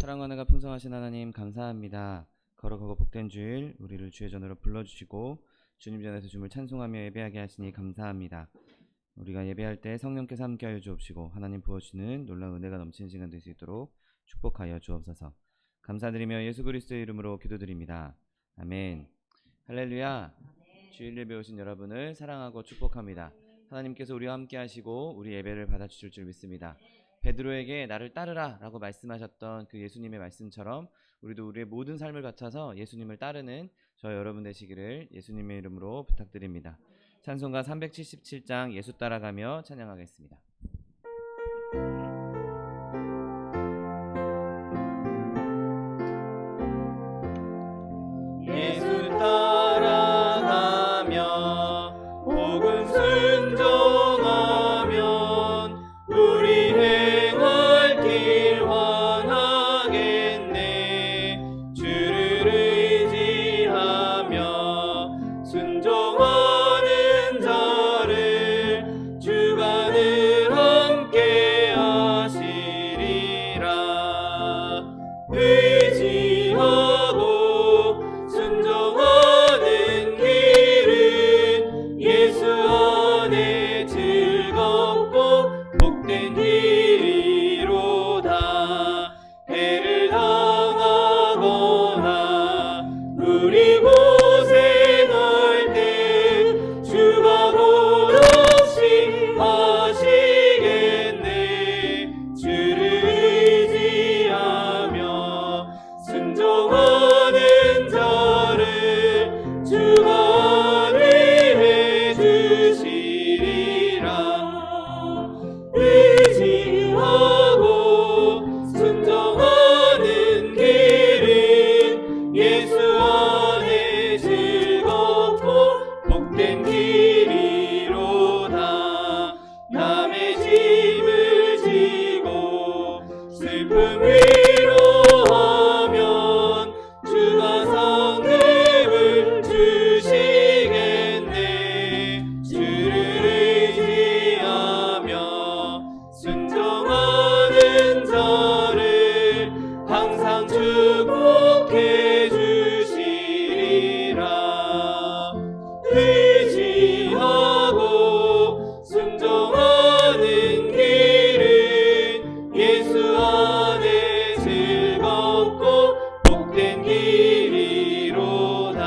사랑과 은혜가 풍성하신 하나님 감사합니다. 거룩하고 복된 주일 우리를 주의 전으로 불러주시고 주님 전에서 주님을 찬송하며 예배하게 하시니 감사합니다. 우리가 예배할 때 성령께서 함께하여 주옵시고 하나님 부어주시는 놀라운 은혜가 넘치는 시간 될 수 있도록 축복하여 주옵소서. 감사드리며 예수 그리스도의 이름으로 기도드립니다. 아멘. 할렐루야. 주일 예배 오신 여러분을 사랑하고 축복합니다. 하나님께서 우리와 함께 하시고 우리 예배를 받아주실 줄 믿습니다. 베드로에게 나를 따르라 라고 말씀하셨던 그 예수님의 말씀처럼 우리도 우리의 모든 삶을 바쳐서 예수님을 따르는 저 여러분 되시기를 예수님의 이름으로 부탁드립니다. 찬송가 377장 예수 따라가며 찬양하겠습니다. 예수 따라가며 복음 순종하면 우리 행할 길 환하겠네. 주를 의지하며 순종하는 자를 주가 늘 함께 하시리라. 의지하고 순종하는 길은 예수 안에 즐겁고 복된 길이로다. 해를 당하거나 우리 고생할 때 주가 곧없이 하시겠네. 주를 의지하며 순종하는 자를 주가 위해 주시리라. 의지하고 순종하는 길은 예수 안에 즐겁고 복된 길이로다. 남의 짐을 지고 슬픔 위로하면 주가 상급을 주시겠네. 주를 의지하며 순종하는 자를 항상 축복해 주시리라. 의지하고 순종하는 길은 예수 안에 즐겁고 복된 길이로다.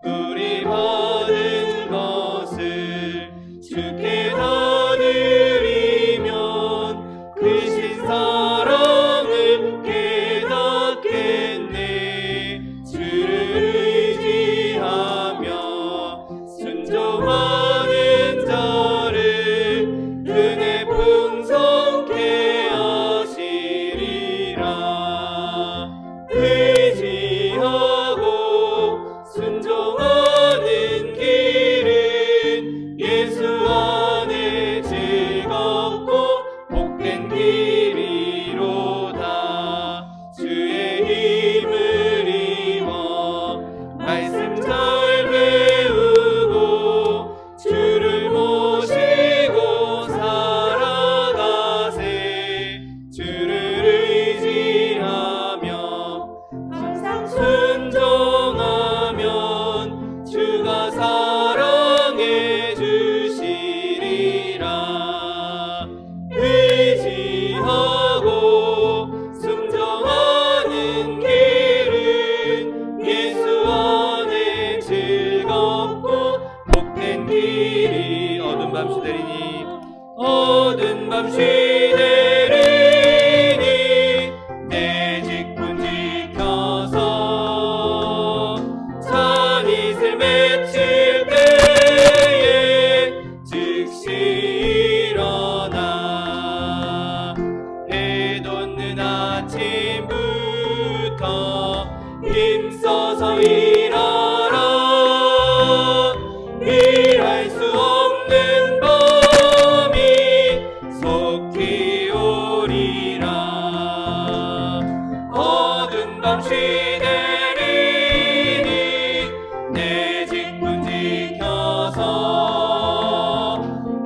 우리 받은 것을 주께 다 드리면 크신 사랑을 깨닫겠네. 주를 의지하며 순종하는 자를 은혜 풍성케 하시리라. 의지하고 순종하는 길은 예수 안에 즐겁고 복된 길이로다. 주의 힘을 입어 말씀 잘 배우고 주를 모시고 살아가세. 주를 의지하며 항상 순종하면 주가 사랑해 주시리라. 의지하고 순종하는 길은 예수 안에 즐겁고 복된 길이. 어두운 밤 시대리니 어두운 밤 시대리니 내 직분 지켜서 찬이슬 맺힐 때에 즉시 일어나 해 돋는 아침부터 힘써서 일하라. 일할 수 없는 밤이 속히 오리라. 어두운 밤 시대리니 내 직분 지켜서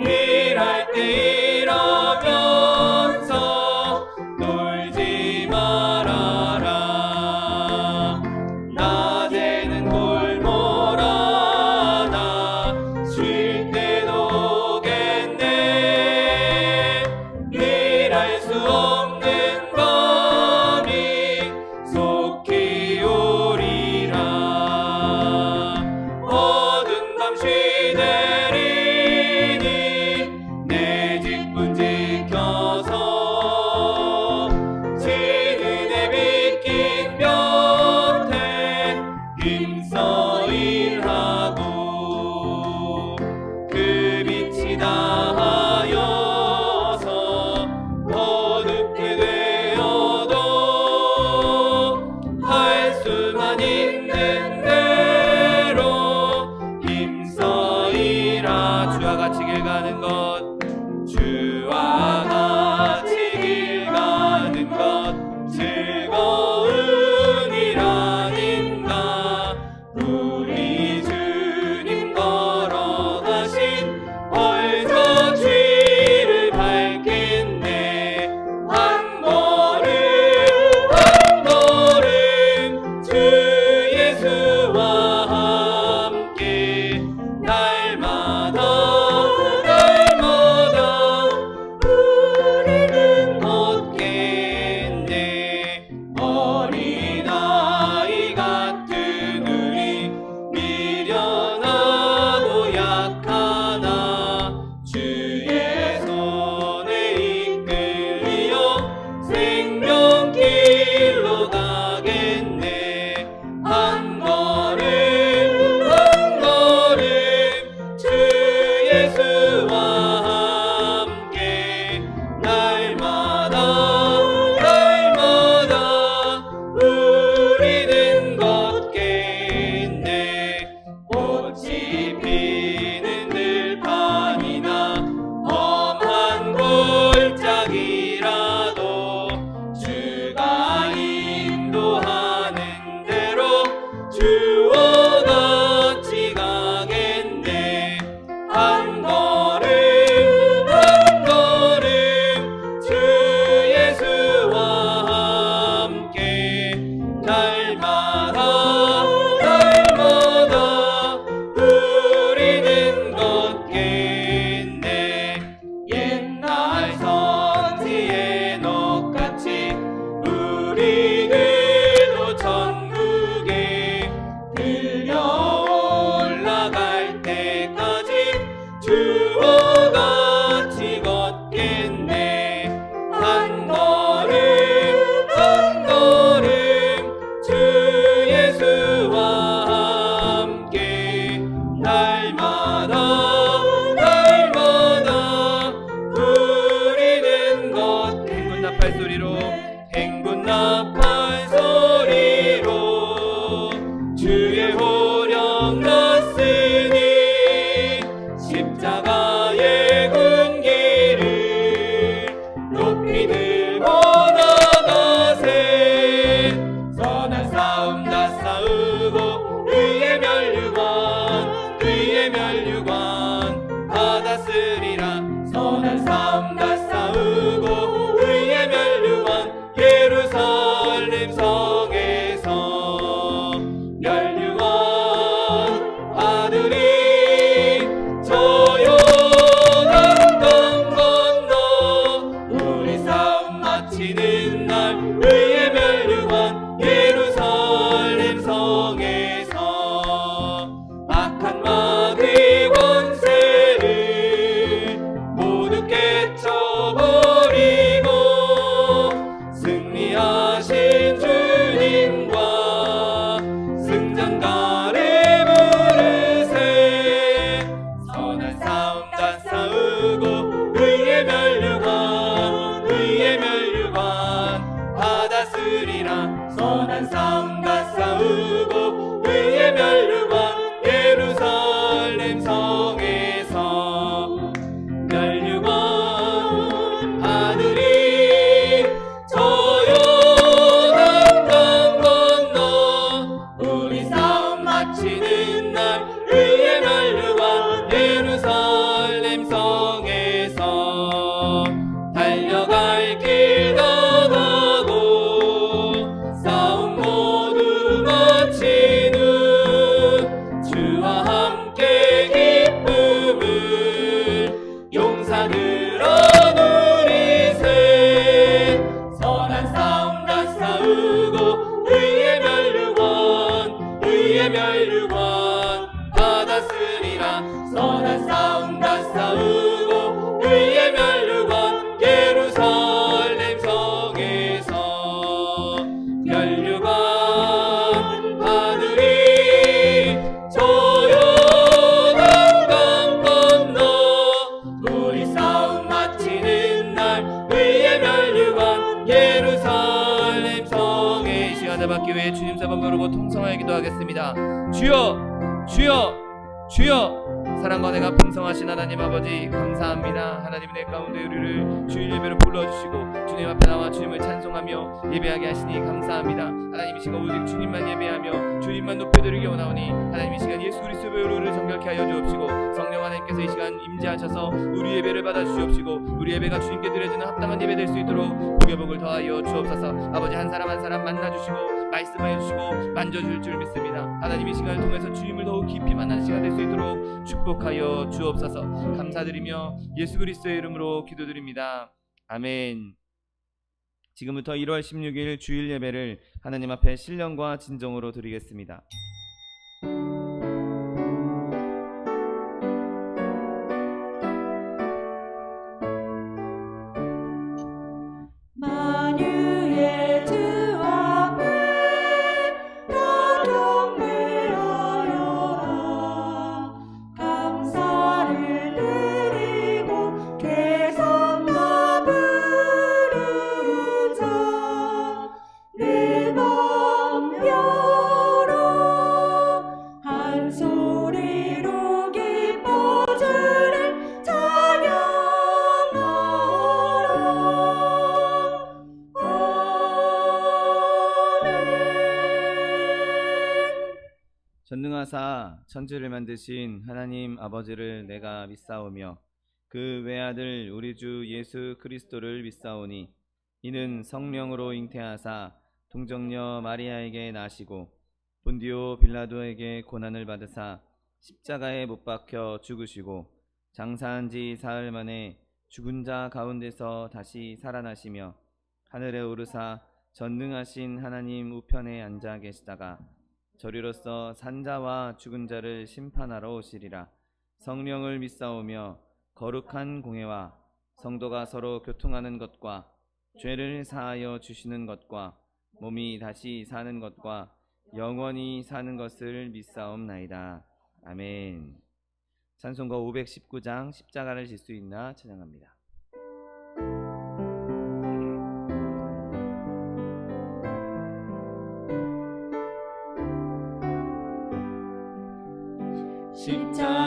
일할 때 일하면서 놀지 마. 날마다 우리는 걷겠네. 옛날 선지의 녹같이 우리들도 천국에 들려 올라갈 때까지 주와 같이 걷겠네. 한 걸음 한 걸음 주 예수와 함께 날마다 날마다 우리는 행군 나팔 소리로 행군 나팔 소리로 주의 호령 났으니 십자가의 군기를 높이 들고 나가세. 선한 싸움 다 싸우고 의의 멸류관 받았으리라. 선한 싸움 다 싸우고 의의 멸류관 예루살렘 성에서 멸류관 아들이 저 요단강 건너 우리 싸움 마치는 날 의의 멸류관 예루살렘 성에서 악한 마귀 권세를 모두 깨쳐버리고 승리하신 주님과 승전가를 부르세. 선한 싸움 다 싸우고 의의 멸류관 받았으리라. 선한 싸움 다 싸우고 의의 멸류관 예루살렘 성에서 멸류관 아들이 저 요단강 건너 우리 싸움 마치는 날 의의 멸류관 예루살렘 성에서 달려갈 길 나가고 싸움 모두 마친 후 주와 함께 기쁨을 용사들아 누리세. 선한 싸움 다 싸우고 의의 멸류관 받았으리라. 선한 싸움 다 싸우고 의의 멸류관 예루살렘 성에서 멸류관 아들이 저 요단강 건너 우리 싸움 마치는 날 의의 멸류관 예루살렘 성에. 이 시간을 받기 위해 주님 사번 부르고 통성하여 기도하겠습니다. 주여 주여 주여. 사랑과 내가 풍성하신 하나님 아버지 감사합니다. 하나님 내 가운데 우리를 주일 예배로 불러주시고 주님 앞에 나와 주님을 찬송하며 예배하게 하시니 감사합니다. 하나님 이 시간 오직 주님만 예배하며 주님만 높여드리기 원하오니 하나님 이 시간 예수 그리스도의 의로를 정결케 하여 주옵시고 성령 하나님께서 이 시간 임재하셔서 우리 예배를 받아주시옵시고 우리 예배가 주님께 드려지는 합당한 예배 될 수 있도록 복의 복을 더하여 주옵소서. 아버지 한 사람 한 사람 만나주시고 말씀하여 주시고 만져줄 줄 믿습니다. 하나님 이 시간을 통해서 주님을 더욱 깊이 만나는 시간 될 수 있도록 축복하여 주옵소서. 감사드리며 예수 그리스도의 이름으로 기도드립니다. 아멘. 지금부터 1월 16일 주일 예배를 하나님 앞에 신령과 진정으로 드리겠습니다. 만유의 주 앞에 다 경배하여라. 감사를 드리고 개성과 부르자. 내 맘 열어 한 소리로 기뻐 주를 찬양하라. 전능하사 천지를 만드신 하나님 아버지를 내가 믿사오며 그 외아들 우리 주 예수 그리스도를 믿사오니 이는 성령으로 잉태하사 동정녀 마리아에게 나시고 본디오 빌라도에게 고난을 받으사 십자가에 못 박혀 죽으시고 장사한 지 사흘 만에 죽은 자 가운데서 다시 살아나시며 하늘에 오르사 전능하신 하나님 우편에 앉아 계시다가 저리로서 산자와 죽은 자를 심판하러 오시리라. 성령을 믿사오며 거룩한 공회와 성도가 서로 교통하는 것과 죄를 사하여 주시는 것과 몸이 다시 사는 것과 영원히 사는 것을 믿사옵나이다. 아멘. 찬송가 519장 십자가를 질 수 있나 찬양합니다.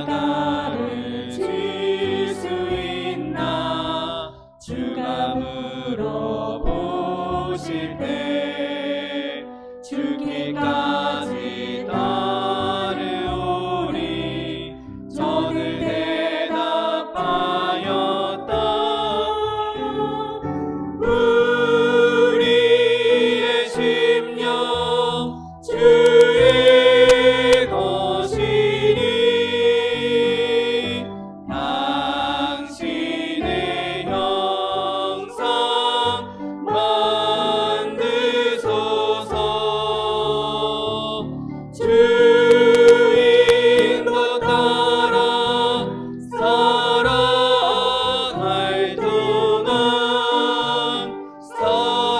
십자가를 질 수 있나 주가 물어보실 때 죽기까지 따르오리 저는 대답하였다. 우리의 심령 주의 것이니 당신의 형상 만드소서. 주인도 따라 살아갈 동안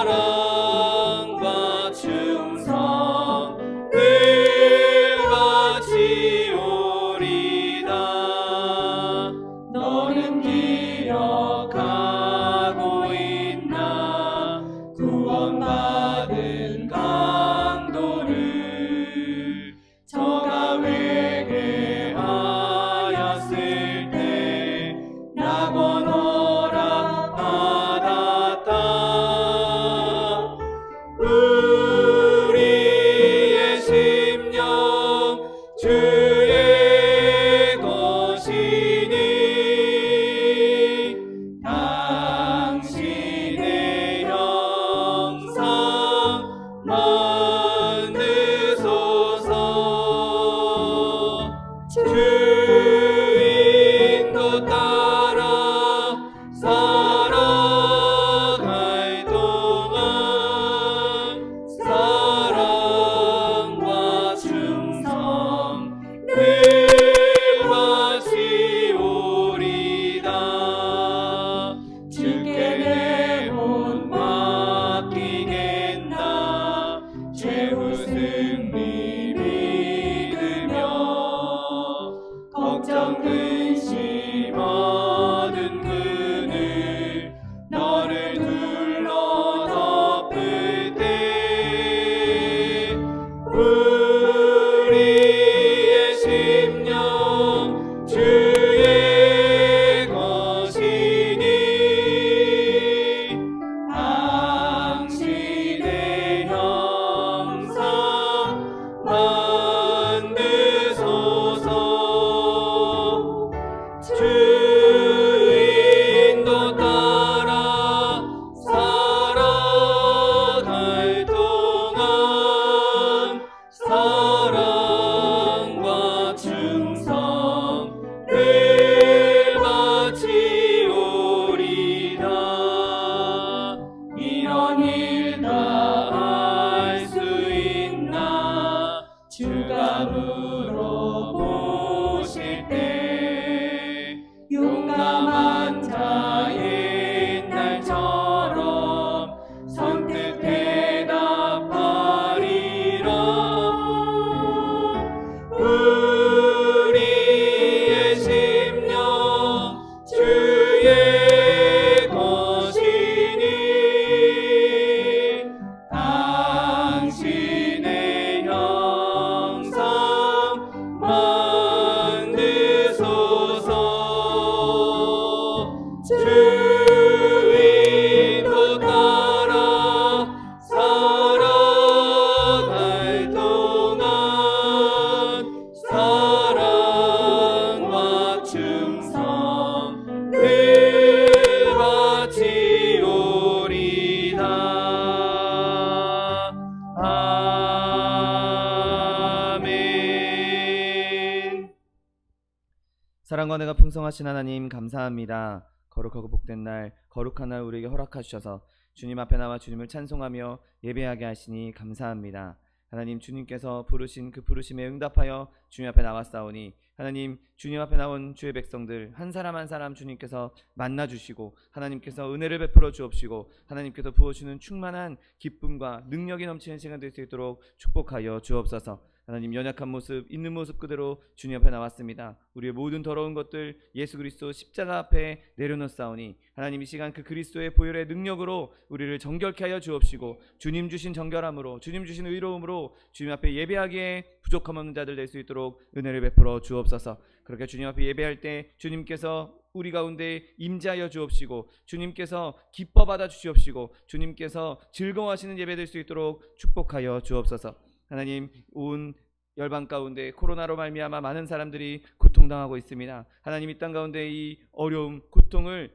사랑과 충성 늘 바치오리다. 너는 기억하고 있나 구원받은 강도를 저가 회개하였을 때 낙원 허락받았다. 우리의 심령 주의 것이니 당신의 형상 만드소서. 주인도 따라 살아갈 동안 사랑과 충성 늘 바치오리다. 주께 내 혼 맡기겠나 최후 승리 믿으며 걱정 근심 얻은 그늘 너를 둘러 덮을 때 우리의 심령 주의 것이니 당신의 형상 만드소서. 주인도 따라 살아갈 동안 사랑과 충성 늘 바치오리다. 이런 일 다 할 수 있나 주가 물어보실 때 용감한 자 옛날처럼 선뜻 대답하리라. 우리의 심령 주의 것이니 당신의 형상 사랑과 은혜가 풍성하신 하나님 감사합니다. 거룩하고 복된 날, 거룩한 날 우리에게 허락하셔서 주님 앞에 나와 주님을 찬송하며 예배하게 하시니 감사합니다. 하나님, 주님께서 부르신 그 부르심에 응답하여 주님 앞에 나왔사오니 하나님, 주님 앞에 나온 주의 백성들 한 사람 한 사람 주님께서 만나주시고 하나님께서 은혜를 베풀어 주옵시고 하나님께서 부어주는 충만한 기쁨과 능력이 넘치는 시간 될 수 있도록 축복하여 주옵소서. 하나님, 연약한 모습, 있는 모습 그대로 주님 앞에 나왔습니다. 우리의 모든 더러운 것들 예수 그리스도 십자가 앞에 내려놓사오니 하나님, 이 시간 그 그리스도의 보혈의 능력으로 우리를 정결케 하여 주옵시고 주님 주신 정결함으로, 주님 주신 의로움으로 주님 앞에 예배하기에 부족함 없는 자들 될 수 있도록 은혜를 베풀어 주옵소서. 그렇게 주님 앞에 예배할 때 주님께서 우리 가운데 임재하여 주옵시고 주님께서 기뻐 받아 주시옵시고 주님께서 즐거워하시는 예배 될 수 있도록 축복하여 주옵소서. 하나님, 온 열방 가운데 코로나로 말미암아 많은 사람들이 고통당하고 있습니다. 하나님, 이 땅 가운데 이 어려움, 고통을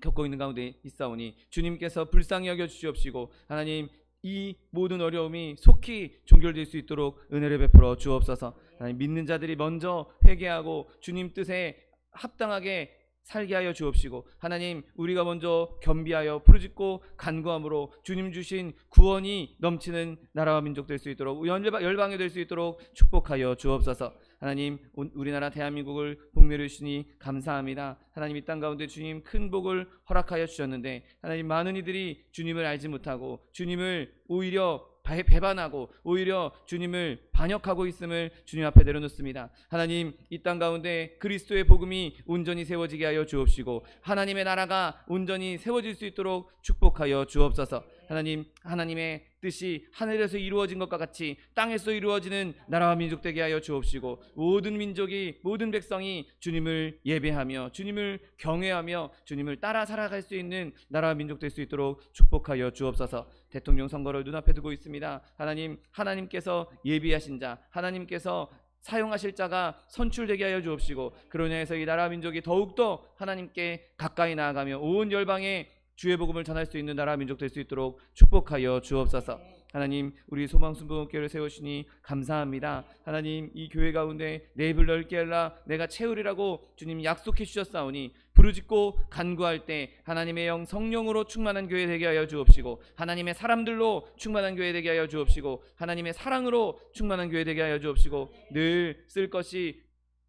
겪고 있는 가운데 있사오니 주님께서 불쌍히 여겨 주시옵시고 하나님, 이 모든 어려움이 속히 종결될 수 있도록 은혜를 베풀어 주옵소서. 하나님, 믿는 자들이 먼저 회개하고 주님 뜻에 합당하게 살게 하여 주옵시고 하나님, 우리가 먼저 겸비하여 부르짖고 간구함으로 주님 주신 구원이 넘치는 나라와 민족 될 수 있도록 열방이 될 수 있도록 축복하여 주옵소서. 하나님, 우리나라 대한민국을 복내려 주시니 감사합니다. 하나님, 이 땅 가운데 주님 큰 복을 허락하여 주셨는데 하나님, 많은 이들이 주님을 알지 못하고 주님을 오히려 배반하고 오히려 주님을 반역하고 있음을 주님 앞에 내려놓습니다. 하나님, 이 땅 가운데 그리스도의 복음이 온전히 세워지게 하여 주옵시고 하나님의 나라가 온전히 세워질 수 있도록 축복하여 주옵소서. 하나님, 하나님의 뜻이 하늘에서 이루어진 것과 같이 땅에서 이루어지는 나라와 민족 되게 하여 주옵시고 모든 민족이, 모든 백성이 주님을 예배하며 주님을 경외하며 주님을 따라 살아갈 수 있는 나라와 민족 될 수 있도록 축복하여 주옵소서. 대통령 선거를 눈앞에 두고 있습니다. 하나님, 하나님께서 예비하신 자, 하나님께서 사용하실 자가 선출되게 하여 주옵시고 그로 인해서 이 나라 민족이 더욱더 하나님께 가까이 나아가며 온 열방에 주의 복음을 전할 수 있는 나라 민족 될 수 있도록 축복하여 주옵소서. 하나님, 우리 소망순복음교회를 세우시니 감사합니다. 하나님, 이 교회 가운데 내 입을 넓게 하라 내가 채우리라고 주님 약속해 주셨사오니 부르짖고 간구할 때 하나님의 영 성령으로 충만한 교회 되게 하여 주옵시고 하나님의 사람들로 충만한 교회 되게 하여 주옵시고 하나님의 사랑으로 충만한 교회 되게 하여 주옵시고 늘 쓸 것이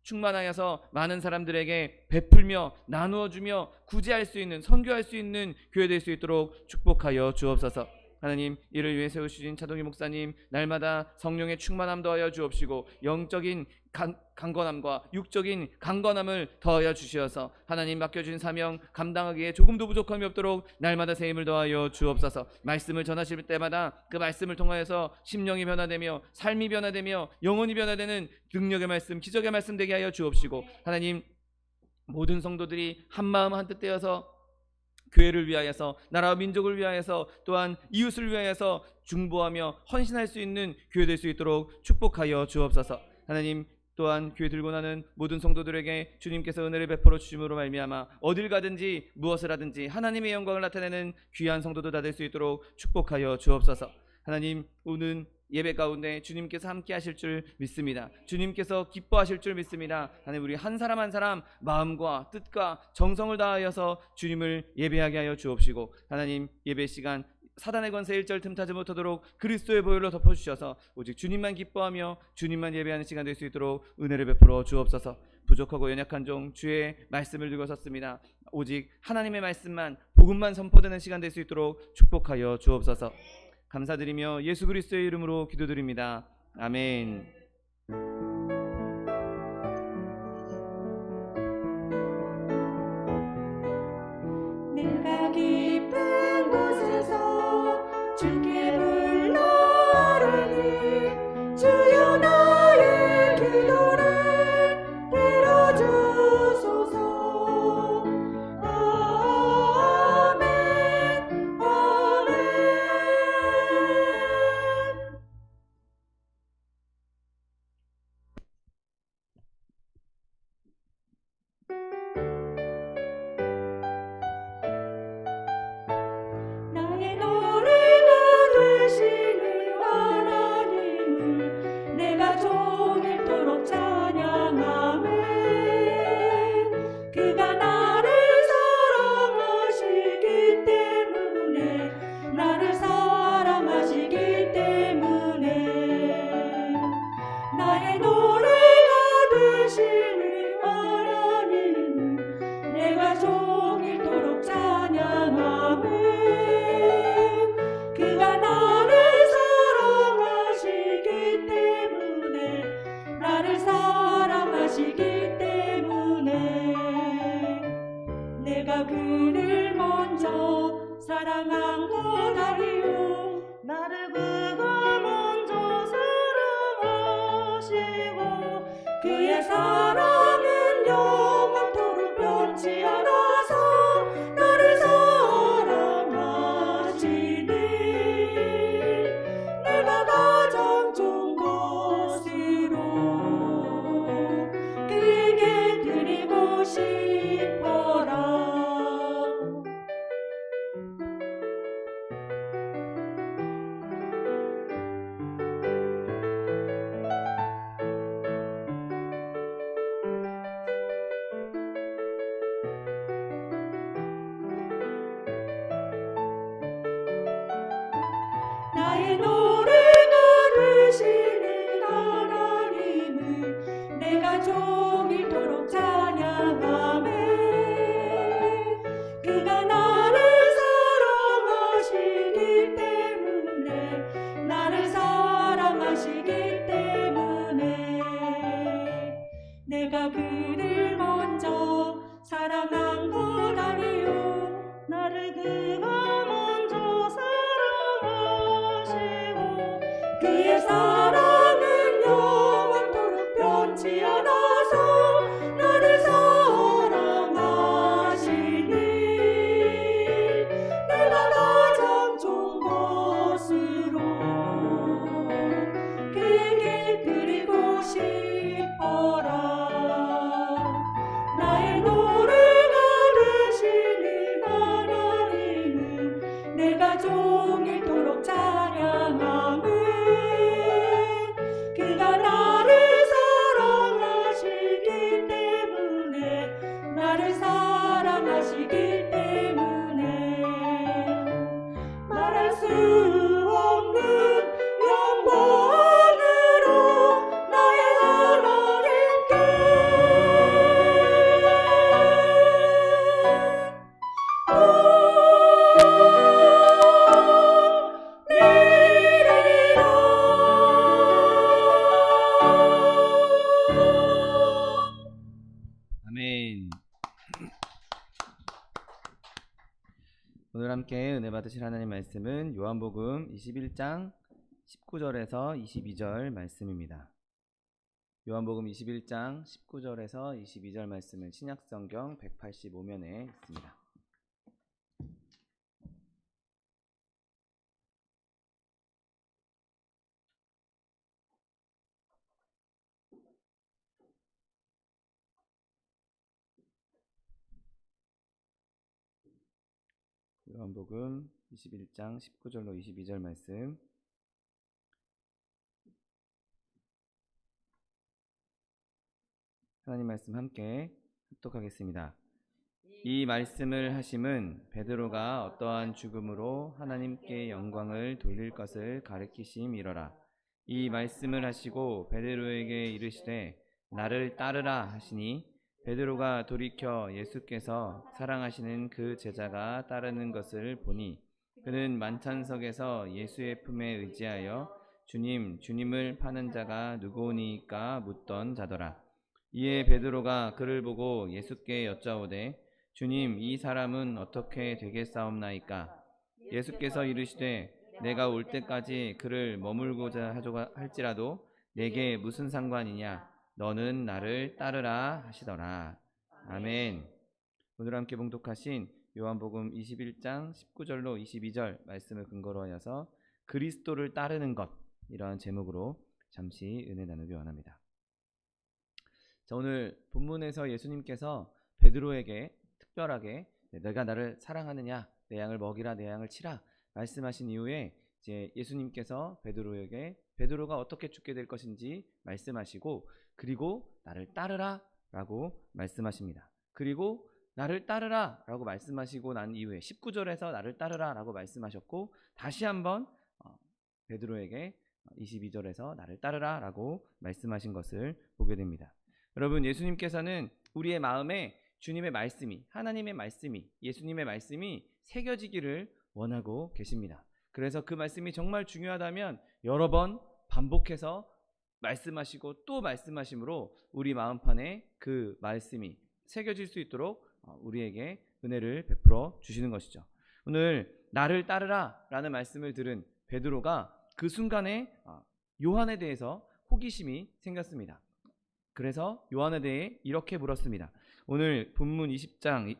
충만하여서 많은 사람들에게 베풀며 나누어주며 구제할 수 있는, 선교할 수 있는 교회 될 수 있도록 축복하여 주옵소서. 하나님, 이를 위해 세우신 차동희 목사님 날마다 성령의 충만함 더하여 주옵시고 영적인 강건함과 육적인 강건함을 더하여 주시어서 하나님 맡겨주신 사명 감당하기에 조금도 부족함이 없도록 날마다 새 힘을 더하여 주옵소서. 말씀을 전하실 때마다 그 말씀을 통하여서 심령이 변화되며 삶이 변화되며 영혼이 변화되는 능력의 말씀, 기적의 말씀 되게 하여 주옵시고 하나님, 모든 성도들이 한마음 한뜻 되어서 교회를 위하여서 나라와 민족을 위하여서 또한 이웃을 위하여서 중보하며 헌신할 수 있는 교회 될 수 있도록 축복하여 주옵소서. 하나님, 또한 교회 들고 나는 모든 성도들에게 주님께서 은혜를 베풀어 주심으로 말미암아 어딜 가든지 무엇을 하든지 하나님의 영광을 나타내는 귀한 성도들 다 될 수 있도록 축복하여 주옵소서. 하나님, 오늘 예배 가운데 주님께서 함께 하실 줄 믿습니다. 주님께서 기뻐하실 줄 믿습니다. 하나님, 우리 한 사람 한 사람 마음과 뜻과 정성을 다하여서 주님을 예배하게 하여 주옵시고 하나님, 예배 시간 사단의 권세 일절 틈타지 못하도록 그리스도의 보혈로 덮어주셔서 오직 주님만 기뻐하며 주님만 예배하는 시간 될 수 있도록 은혜를 베풀어 주옵소서. 부족하고 연약한 종 주의 말씀을 들고 섰습니다. 오직 하나님의 말씀만, 복음만 선포되는 시간 될 수 있도록 축복하여 주옵소서. 감사드리며 예수 그리스도의 이름으로 기도드립니다. 아멘. 내가 깊은 곳에서 주께 불러오르니 주여 나의 기도를 들어주소서. 아멘 아멘. 사랑한 것 아니요 나를 그가 먼저 사랑하시고 그의 사랑은 영원토록 변치 않아서 나를 사랑하시니 내가 가장 좋은 것으로 그에게 드리고 싶어라. 나의 노래가 되시는 하나님을 내가 종일토록 찬양하며 그가 나를 사랑하시기 때문에 나를 사랑하시기 때문에 내가 그를 먼저 사랑한 것 아니요 나를 그가 먼저 사랑하시고 그의 사랑은 영원토록 변치 않아서 나를 사랑하시니 내가 가장 좋은 것으로 그에게 드리고 싶어라. 나의 노래가 되시는 하나님을 내가 종일토록 찬양하며 그가 나를 사랑하시기 때문에 나를 사랑하시기 때문에 말할 수 없는 영광으로 나의 하나님께 아멘. 오늘 함께 은혜 받으실 하나님 말씀은 요한복음 21장 19절에서 22절 말씀입니다. 요한복음 21장 19절에서 22절 말씀은 신약성경 185면에 있습니다. 요한복음 21장 19절로 22절 말씀 하나님 말씀 함께 합독하겠습니다. 이 말씀을 하심은 베드로가 어떠한 죽음으로 하나님께 영광을 돌릴 것을 가리키심이러라. 이 말씀을 하시고 베드로에게 이르시되 나를 따르라 하시니 베드로가 돌이켜 예수께서 사랑하시는 그 제자가 따르는 것을 보니 그는 만찬석에서 예수의 품에 의지하여 주님, 주님을 파는 자가 누구오니까 묻던 자더라. 이에 베드로가 그를 보고 예수께 여짜오되 주님, 이 사람은 어떻게 되겠사옵나이까? 예수께서 이르시되 내가 올 때까지 그를 머물고자 할지라도 내게 무슨 상관이냐? 너는 나를 따르라 하시더라. 아멘. 오늘 함께 봉독하신 요한복음 21장 19절로 22절 말씀을 근거로 하여서 그리스도를 따르는 것, 이러한 제목으로 잠시 은혜 나누기 원합니다. 자, 오늘 본문에서 예수님께서 베드로에게 특별하게 내가 나를 사랑하느냐, 내 양을 먹이라, 내 양을 치라 말씀하신 이후에 이제 예수님께서 베드로에게 베드로가 어떻게 죽게 될 것인지 말씀하시고, 그리고 나를 따르라 라고 말씀하십니다. 그리고 나를 따르라 라고 말씀하시고 난 이후에 19절에서 나를 따르라 라고 말씀하셨고, 다시 한번 베드로에게 22절에서 나를 따르라 라고 말씀하신 것을 보게 됩니다. 여러분, 예수님께서는 우리의 마음에 주님의 말씀이, 하나님의 말씀이, 예수님의 말씀이 새겨지기를 원하고 계십니다. 그래서 그 말씀이 정말 중요하다면 여러 번 반복해서 말씀하시고 또 말씀하심으로 우리 마음판에 그 말씀이 새겨질 수 있도록 우리에게 은혜를 베풀어 주시는 것이죠. 오늘 나를 따르라 라는 말씀을 들은 베드로가 그 순간에 요한에 대해서 호기심이 생겼습니다. 그래서 요한에 대해 이렇게 물었습니다. 오늘 본문 20장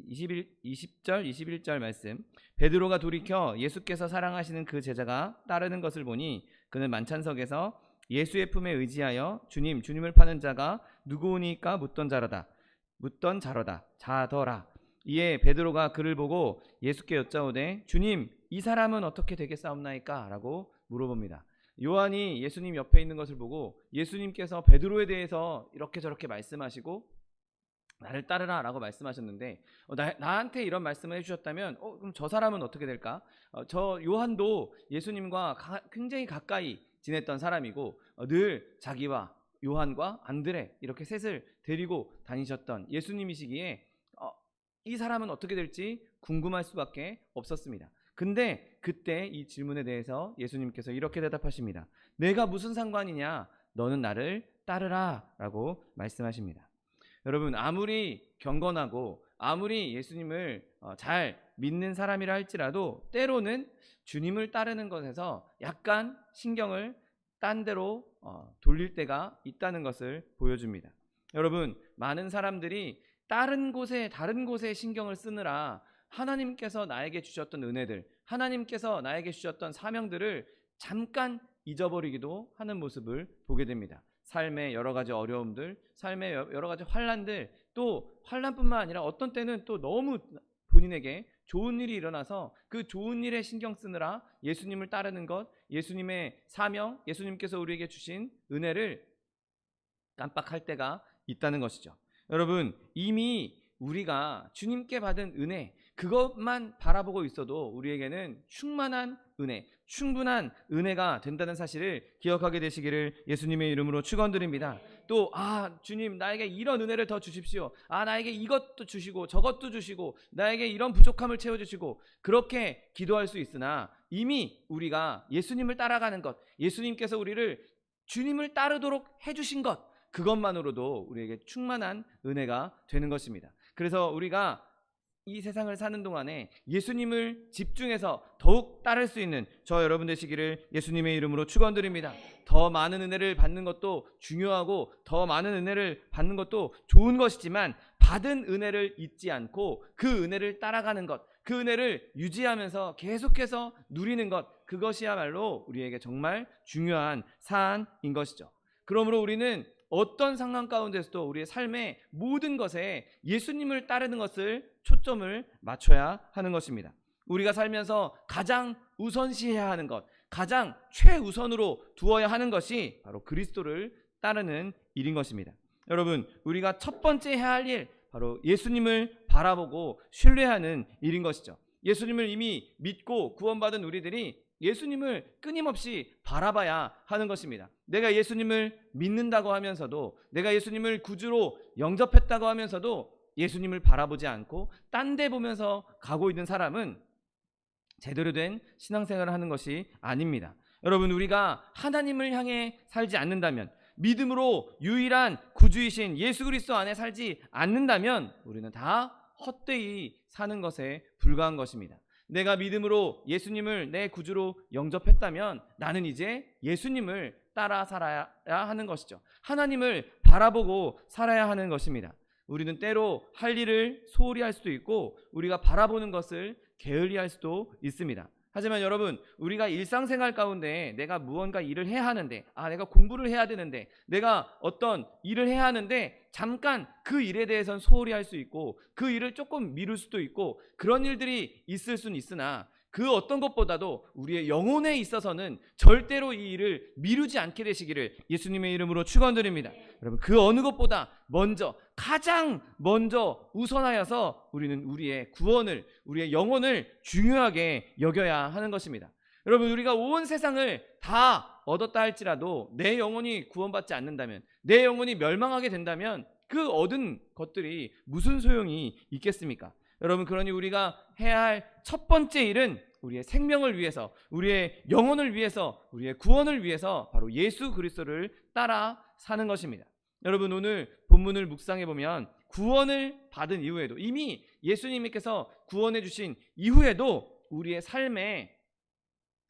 20절 21절 말씀, 베드로가 돌이켜 예수께서 사랑하시는 그 제자가 따르는 것을 보니 그는 만찬석에서 예수의 품에 의지하여 주님을 파는 자가 누구오니까 묻던 자더라. 이에 베드로가 그를 보고 예수께 여짜오되 주님, 이 사람은 어떻게 되겠사옵나이까? 라고 물어봅니다. 요한이 예수님 옆에 있는 것을 보고 예수님께서 베드로에 대해서 이렇게 저렇게 말씀하시고 나를 따르라 라고 말씀하셨는데 나한테 이런 말씀을 해주셨다면 그럼 저 사람은 어떻게 될까? 저 요한도 예수님과 굉장히 가까이 지냈던 사람이고 늘 자기와 요한과 안드레 이렇게 셋을 데리고 다니셨던 예수님이시기에 이 사람은 어떻게 될지 궁금할 수밖에 없었습니다. 근데 그때 이 질문에 대해서 예수님께서 이렇게 대답하십니다. 내가 무슨 상관이냐? 너는 나를 따르라 라고 말씀하십니다. 여러분, 아무리 경건하고 아무리 예수님을 잘 믿는 사람이라 할지라도 때로는 주님을 따르는 것에서 약간 신경을 딴 데로 돌릴 때가 있다는 것을 보여줍니다. 여러분, 많은 사람들이 다른 곳에 신경을 쓰느라 하나님께서 나에게 주셨던 은혜들, 하나님께서 나에게 주셨던 사명들을 잠깐 잊어버리기도 하는 모습을 보게 됩니다. 삶의 여러 가지 어려움들, 삶의 여러 가지 환난들, 또 환난뿐만 아니라 어떤 때는 또 너무 본인에게 좋은 일이 일어나서 그 좋은 일에 신경 쓰느라 예수님을 따르는 것, 예수님의 사명, 예수님께서 우리에게 주신 은혜를 깜빡할 때가 있다는 것이죠. 여러분, 이미 우리가 주님께 받은 은혜, 그것만 바라보고 있어도 우리에게는 충만한 은혜, 충분한 은혜가 된다는 사실을 기억하게 되시기를 예수님의 이름으로 축원드립니다. 또 주님, 나에게 이런 은혜를 더 주십시오. 나에게 이것도 주시고 저것도 주시고 나에게 이런 부족함을 채워주시고, 그렇게 기도할 수 있으나 이미 우리가 예수님을 따라가는 것, 예수님께서 우리를 주님을 따르도록 해주신 것, 그것만으로도 우리에게 충만한 은혜가 되는 것입니다. 그래서 우리가 이 세상을 사는 동안에 예수님을 집중해서 더욱 따를 수 있는 저 여러분 되시기를 예수님의 이름으로 축원드립니다. 더 많은 은혜를 받는 것도 중요하고 더 많은 은혜를 받는 것도 좋은 것이지만 받은 은혜를 잊지 않고 그 은혜를 따라가는 것, 그 은혜를 유지하면서 계속해서 누리는 것, 그것이야말로 우리에게 정말 중요한 사안인 것이죠. 그러므로 우리는 어떤 상황 가운데서도 우리의 삶의 모든 것에 예수님을 따르는 것을 초점을 맞춰야 하는 것입니다. 우리가 살면서 가장 우선시해야 하는 것, 가장 최우선으로 두어야 하는 것이 바로 그리스도를 따르는 일인 것입니다. 여러분, 우리가 첫 번째 해야 할 일, 바로 예수님을 바라보고 신뢰하는 일인 것이죠. 예수님을 이미 믿고 구원받은 우리들이 예수님을 끊임없이 바라봐야 하는 것입니다. 내가 예수님을 믿는다고 하면서도, 내가 예수님을 구주로 영접했다고 하면서도 예수님을 바라보지 않고 딴 데 보면서 가고 있는 사람은 제대로 된 신앙생활을 하는 것이 아닙니다. 여러분, 우리가 하나님을 향해 살지 않는다면, 믿음으로 유일한 구주이신 예수 그리스도 안에 살지 않는다면 우리는 다 헛되이 사는 것에 불과한 것입니다. 내가 믿음으로 예수님을 내 구주로 영접했다면 나는 이제 예수님을 따라 살아야 하는 것이죠. 하나님을 바라보고 살아야 하는 것입니다. 우리는 때로 할 일을 소홀히 할 수도 있고 우리가 바라보는 것을 게을리 할 수도 있습니다. 하지만 여러분, 우리가 일상생활 가운데 내가 무언가 일을 해야 하는데, 내가 공부를 해야 되는데, 내가 어떤 일을 해야 하는데 잠깐 그 일에 대해서는 소홀히 할 수 있고 그 일을 조금 미룰 수도 있고 그런 일들이 있을 수는 있으나 그 어떤 것보다도 우리의 영혼에 있어서는 절대로 이 일을 미루지 않게 되시기를 예수님의 이름으로 축원드립니다. 여러분, 그 어느 것보다 가장 먼저 우선하여서 우리는 우리의 구원을, 우리의 영혼을 중요하게 여겨야 하는 것입니다. 여러분, 우리가 온 세상을 다 얻었다 할지라도 내 영혼이 구원받지 않는다면, 내 영혼이 멸망하게 된다면 그 얻은 것들이 무슨 소용이 있겠습니까? 여러분, 그러니 우리가 해야 할 첫 번째 일은 우리의 생명을 위해서, 우리의 영혼을 위해서, 우리의 구원을 위해서 바로 예수 그리스도를 따라 사는 것입니다. 여러분, 오늘 본문을 묵상해 보면 구원을 받은 이후에도, 이미 예수님께서 구원해 주신 이후에도 우리의 삶에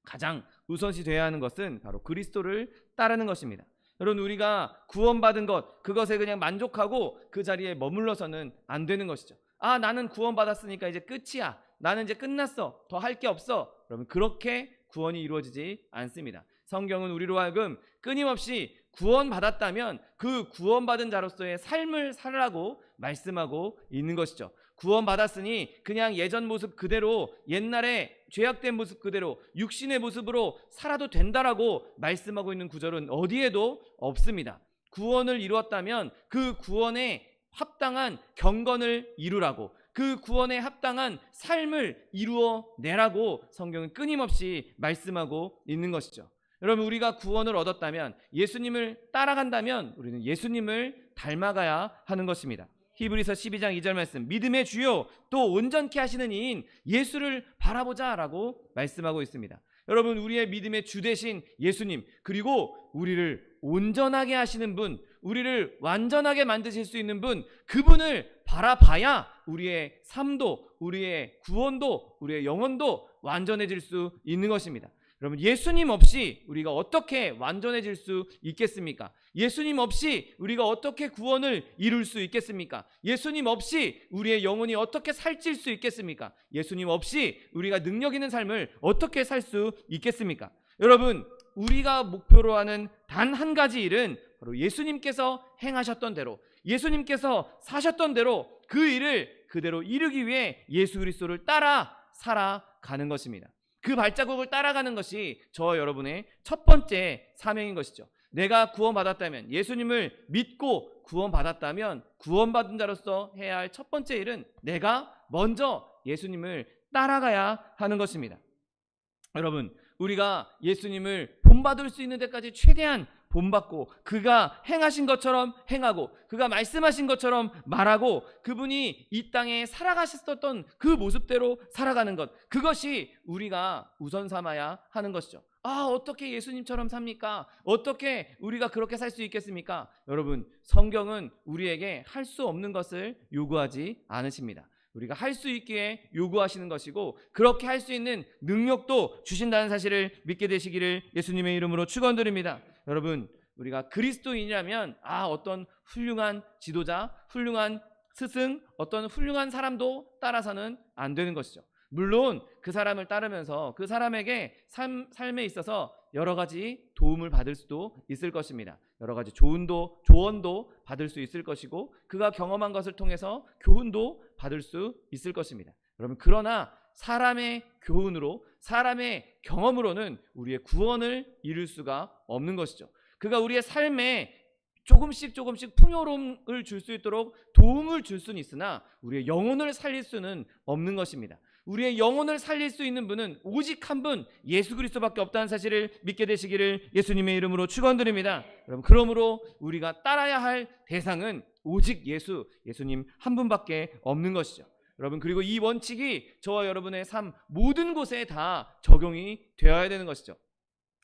가장 우선시 되어야 하는 것은 바로 그리스도를 따르는 것입니다. 여러분, 우리가 구원받은 것, 그것에 그냥 만족하고 그 자리에 머물러서는 안 되는 것이죠. 아, 나는 구원받았으니까 이제 끝이야, 나는 이제 끝났어, 더 할 게 없어. 여러분, 그렇게 구원이 이루어지지 않습니다. 성경은 우리로 하여금 끊임없이 구원받았다면 그 구원받은 자로서의 삶을 살라고 말씀하고 있는 것이죠. 구원받았으니 그냥 예전 모습 그대로, 옛날에 죄악된 모습 그대로 육신의 모습으로 살아도 된다라고 말씀하고 있는 구절은 어디에도 없습니다. 구원을 이루었다면 그 구원에 합당한 경건을 이루라고, 그 구원에 합당한 삶을 이루어내라고 성경은 끊임없이 말씀하고 있는 것이죠. 여러분, 우리가 구원을 얻었다면, 예수님을 따라간다면 우리는 예수님을 닮아가야 하는 것입니다. 히브리서 12장 2절 말씀, 믿음의 주요 또 온전케 하시는 이인 예수를 바라보자 라고 말씀하고 있습니다. 여러분, 우리의 믿음의 주 되신 예수님, 그리고 우리를 온전하게 하시는 분, 우리를 완전하게 만드실 수 있는 분, 그분을 바라봐야 우리의 삶도, 우리의 구원도, 우리의 영혼도 완전해질 수 있는 것입니다. 여러분, 예수님 없이 우리가 어떻게 완전해질 수 있겠습니까? 예수님 없이 우리가 어떻게 구원을 이룰 수 있겠습니까? 예수님 없이 우리의 영혼이 어떻게 살찔 수 있겠습니까? 예수님 없이 우리가 능력 있는 삶을 어떻게 살 수 있겠습니까? 여러분, 우리가 목표로 하는 단 한 가지 일은 바로 예수님께서 행하셨던 대로, 예수님께서 사셨던 대로 그 일을 그대로 이루기 위해 예수 그리스도를 따라 살아가는 것입니다. 그 발자국을 따라가는 것이 저와 여러분의 첫 번째 사명인 것이죠. 내가 구원받았다면, 예수님을 믿고 구원받았다면, 구원받은 자로서 해야 할 첫 번째 일은 내가 먼저 예수님을 따라가야 하는 것입니다. 여러분, 우리가 예수님을 본받을 수 있는 데까지 최대한 본받고, 그가 행하신 것처럼 행하고, 그가 말씀하신 것처럼 말하고, 그분이 이 땅에 살아가셨던 그 모습대로 살아가는 것, 그것이 우리가 우선 삼아야 하는 것이죠. 아, 어떻게 예수님처럼 삽니까? 어떻게 우리가 그렇게 살 수 있겠습니까? 여러분, 성경은 우리에게 할 수 없는 것을 요구하지 않으십니다. 우리가 할 수 있기에 요구하시는 것이고, 그렇게 할 수 있는 능력도 주신다는 사실을 믿게 되시기를 예수님의 이름으로 축원드립니다. 여러분, 우리가 그리스도인이라면 어떤 훌륭한 지도자, 훌륭한 스승, 어떤 훌륭한 사람도 따라서는 안 되는 것이죠. 물론 그 사람을 따르면서 그 사람에게 삶에 있어서 여러 가지 도움을 받을 수도 있을 것입니다. 여러 가지 조언도 받을 수 있을 것이고, 그가 경험한 것을 통해서 교훈도 받을 수 있을 것입니다. 여러분, 그러나 사람의 교훈으로, 사람의 경험으로는 우리의 구원을 이룰 수가 없는 것이죠. 그가 우리의 삶에 조금씩 풍요로움을 줄 수 있도록 도움을 줄 수는 있으나 우리의 영혼을 살릴 수는 없는 것입니다. 우리의 영혼을 살릴 수 있는 분은 오직 한 분, 예수 그리스도밖에 없다는 사실을 믿게 되시기를 예수님의 이름으로 축원드립니다. 여러분, 그러므로 우리가 따라야 할 대상은 오직 예수님 한 분밖에 없는 것이죠. 여러분, 그리고 이 원칙이 저와 여러분의 삶 모든 곳에 다 적용이 되어야 되는 것이죠.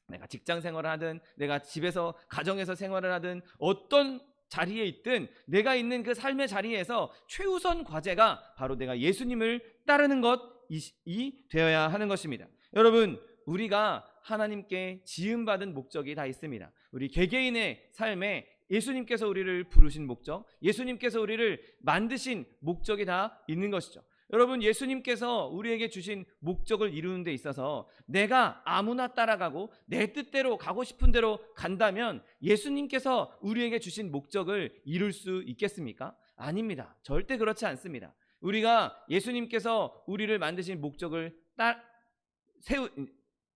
내가 직장 생활을 하든, 내가 집에서 가정에서 생활을 하든, 어떤 자리에 있든 내가 있는 그 삶의 자리에서 최우선 과제가 바로 내가 예수님을 따르는 것이 되어야 하는 것입니다. 여러분, 우리가 하나님께 지음받은 목적이 다 있습니다. 우리 개개인의 삶에 예수님께서 우리를 부르신 목적, 예수님께서 우리를 만드신 목적이 다 있는 것이죠. 여러분, 예수님께서 우리에게 주신 목적을 이루는 데 있어서 내가 아무나 따라가고 내 뜻대로 가고 싶은 대로 간다면 예수님께서 우리에게 주신 목적을 이룰 수 있겠습니까? 아닙니다. 절대 그렇지 않습니다. 우리가 예수님께서 우리를 만드신 목적을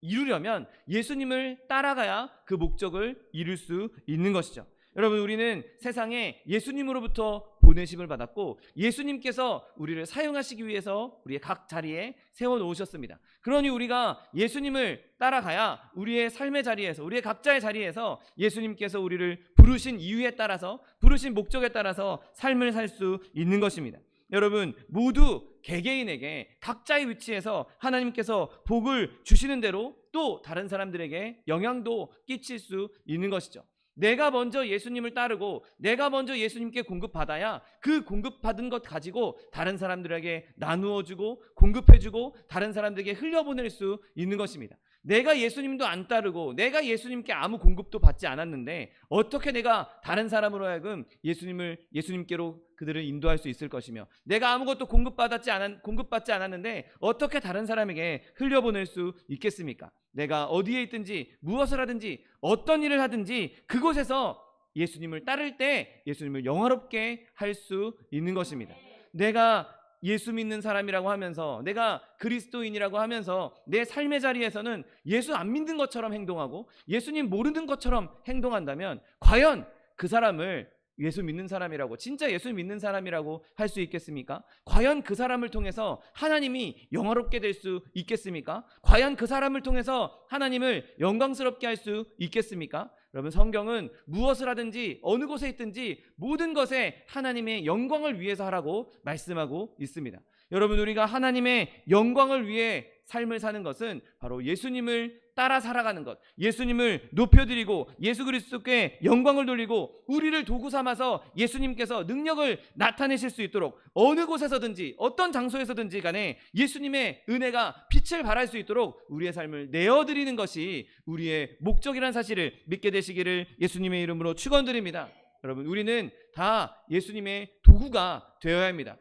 이루려면 예수님을 따라가야 그 목적을 이룰 수 있는 것이죠. 여러분, 우리는 세상에 예수님으로부터 보내심을 받았고, 예수님께서 우리를 사용하시기 위해서 우리의 각 자리에 세워놓으셨습니다. 그러니 우리가 예수님을 따라가야 우리의 삶의 자리에서, 우리의 각자의 자리에서 예수님께서 우리를 부르신 이유에 따라서, 부르신 목적에 따라서 삶을 살 수 있는 것입니다. 여러분, 모두 개개인에게 각자의 위치에서 하나님께서 복을 주시는 대로 또 다른 사람들에게 영향도 끼칠 수 있는 것이죠. 내가 먼저 예수님을 따르고 내가 먼저 예수님께 공급받아야 그 공급받은 것 가지고 다른 사람들에게 나누어주고 공급해주고 다른 사람들에게 흘려보낼 수 있는 것입니다. 내가 예수님도 안 따르고 내가 예수님께 아무 공급도 받지 않았는데 어떻게 내가 다른 사람으로 하여금 예수님께로 그들을 인도할 수 있을 것이며, 내가 아무것도 공급받지 않았는데 어떻게 다른 사람에게 흘려보낼 수 있겠습니까? 내가 어디에 있든지 무엇을 하든지 어떤 일을 하든지 그곳에서 예수님을 따를 때 예수님을 영화롭게 할 수 있는 것입니다. 내가 예수 믿는 사람이라고 하면서, 내가 그리스도인이라고 하면서 내 삶의 자리에서는 예수 안 믿는 것처럼 행동하고 예수님 모르는 것처럼 행동한다면 과연 그 사람을 예수 믿는 사람이라고, 진짜 예수 믿는 사람이라고 할 수 있겠습니까? 과연 그 사람을 통해서 하나님이 영화롭게 될 수 있겠습니까? 과연 그 사람을 통해서 하나님을 영광스럽게 할 수 있겠습니까? 여러분, 성경은 무엇을 하든지 어느 곳에 있든지 모든 것에 하나님의 영광을 위해서 하라고 말씀하고 있습니다. 여러분, 우리가 하나님의 영광을 위해 삶을 사는 것은 바로 예수님을 따라 살아가는 것, 예수님을 높여드리고 예수 그리스도께 영광을 돌리고 우리를 도구 삼아서 예수님께서 능력을 나타내실 수 있도록 어느 곳에서든지 어떤 장소에서든지 간에 예수님의 은혜가 빛을 발할 수 있도록 우리의 삶을 내어드리는 것이 우리의 목적이라는 사실을 믿게 되시기를 예수님의 이름으로 축원드립니다. 여러분, 우리는 다 예수님의 도구가 되어야 합니다.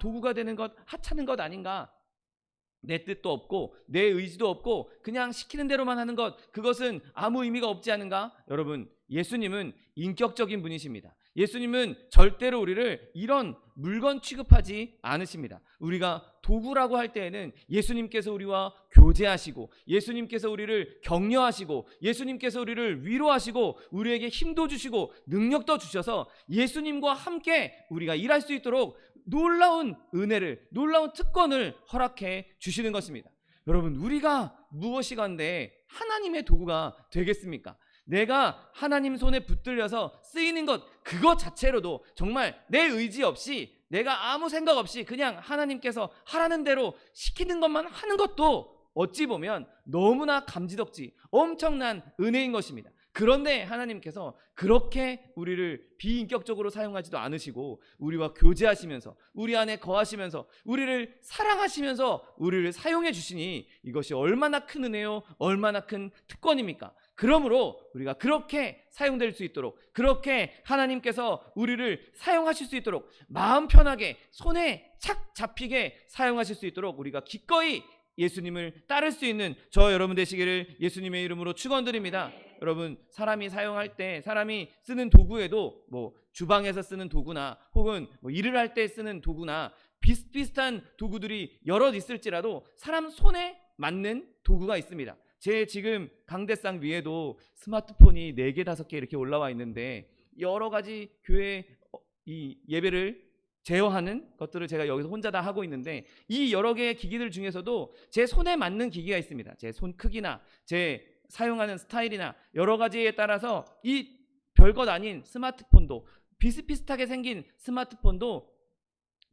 도구가 되는 것 하찮은 것 아닌가? 내 뜻도 없고 내 의지도 없고 그냥 시키는 대로만 하는 것, 그것은 아무 의미가 없지 않은가? 여러분, 예수님은 인격적인 분이십니다. 예수님은 절대로 우리를 이런 물건 취급하지 않으십니다. 우리가 도구라고 할 때에는 예수님께서 우리와 교제하시고 예수님께서 우리를 격려하시고 예수님께서 우리를 위로하시고 우리에게 힘도 주시고 능력도 주셔서 예수님과 함께 우리가 일할 수 있도록 놀라운 은혜를, 놀라운 특권을 허락해 주시는 것입니다. 여러분, 우리가 무엇이간데 하나님의 도구가 되겠습니까? 내가 하나님 손에 붙들려서 쓰이는 것, 그것 자체로도 정말 내 의지 없이, 내가 아무 생각 없이 그냥 하나님께서 하라는 대로 시키는 것만 하는 것도 어찌 보면 너무나 감지덕지 엄청난 은혜인 것입니다. 그런데 하나님께서 그렇게 우리를 비인격적으로 사용하지도 않으시고 우리와 교제하시면서 우리 안에 거하시면서 우리를 사랑하시면서 우리를 사용해 주시니 이것이 얼마나 큰 은혜요, 얼마나 큰 특권입니까? 그러므로 우리가 그렇게 사용될 수 있도록, 그렇게 하나님께서 우리를 사용하실 수 있도록 마음 편하게 손에 착 잡히게 사용하실 수 있도록 우리가 기꺼이 예수님을 따를 수 있는 저 여러분 되시기를 예수님의 이름으로 축원드립니다. 여러분, 사람이 사용할 때, 사람이 쓰는 도구에도 주방에서 쓰는 도구나 혹은 일을 할 때 쓰는 도구나 비슷비슷한 도구들이 여럿 있을지라도 사람 손에 맞는 도구가 있습니다. 제 지금 강대상 위에도 스마트폰이 4개, 5개 이렇게 올라와 있는데 여러 가지 교회 이 예배를 제어하는 것들을 제가 여기서 혼자 다 하고 있는데 이 여러 개의 기기들 중에서도 제 손에 맞는 기기가 있습니다. 제 손 크기나 제 사용하는 스타일이나 여러 가지에 따라서 이 별것 아닌 스마트폰도, 비슷비슷하게 생긴 스마트폰도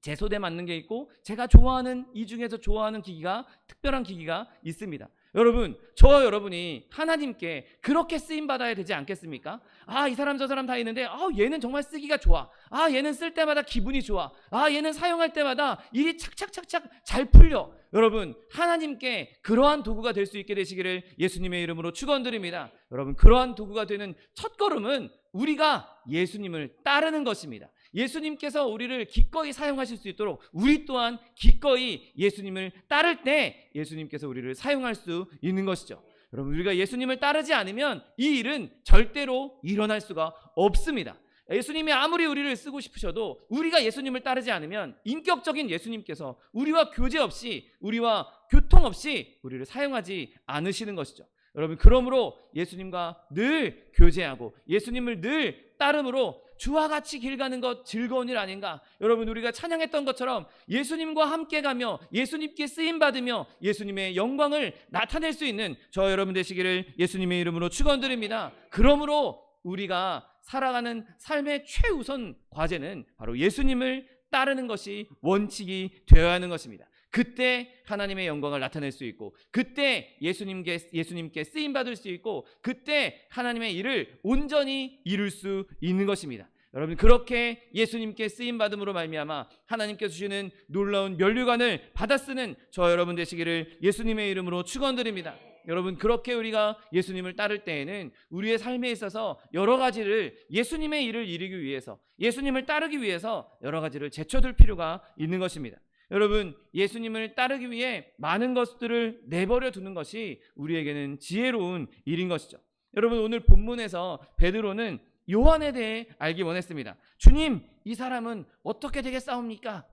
제 손에 맞는 게 있고 제가 좋아하는, 이 중에서 좋아하는 기기가, 특별한 기기가 있습니다. 여러분, 저와 여러분이 하나님께 그렇게 쓰임받아야 되지 않겠습니까? 이 사람 저 사람 다 있는데 얘는 정말 쓰기가 좋아. 얘는 쓸 때마다 기분이 좋아. 얘는 사용할 때마다 일이 착착착착 잘 풀려. 여러분, 하나님께 그러한 도구가 될 수 있게 되시기를 예수님의 이름으로 축원드립니다. 여러분, 그러한 도구가 되는 첫걸음은 우리가 예수님을 따르는 것입니다. 예수님께서 우리를 기꺼이 사용하실 수 있도록 우리 또한 기꺼이 예수님을 따를 때 예수님께서 우리를 사용할 수 있는 것이죠. 여러분, 우리가 예수님을 따르지 않으면 이 일은 절대로 일어날 수가 없습니다. 예수님이 아무리 우리를 쓰고 싶으셔도 우리가 예수님을 따르지 않으면 인격적인 예수님께서 우리와 교제 없이, 우리와 교통 없이 우리를 사용하지 않으시는 것이죠. 여러분, 그러므로 예수님과 늘 교제하고 예수님을 늘 따름으로 주와 같이 길 가는 것 즐거운 일 아닌가? 여러분, 우리가 찬양했던 것처럼 예수님과 함께 가며 예수님께 쓰임받으며 예수님의 영광을 나타낼 수 있는 저 여러분 되시기를 예수님의 이름으로 축원드립니다. 그러므로 우리가 살아가는 삶의 최우선 과제는 바로 예수님을 따르는 것이 원칙이 되어야 하는 것입니다. 그때 하나님의 영광을 나타낼 수 있고, 그때 예수님께 쓰임 받을 수 있고, 그때 하나님의 일을 온전히 이룰 수 있는 것입니다. 여러분, 그렇게 예수님께 쓰임 받음으로 말미암아 하나님께 주시는 놀라운 면류관을 받아 쓰는 저 여러분 되시기를 예수님의 이름으로 축원드립니다. 여러분, 그렇게 우리가 예수님을 따를 때에는 우리의 삶에 있어서 여러 가지를, 예수님의 일을 이루기 위해서, 예수님을 따르기 위해서 여러 가지를 제쳐둘 필요가 있는 것입니다. 여러분, 예수님을 따르기 위해 많은 것들을 내버려 두는 것이 우리에게는 지혜로운 일인 것이죠. 여러분, 오늘 본문에서 베드로는 요한에 대해 알기 원했습니다. 주님, 이 사람은 어떻게 되겠사옵니까?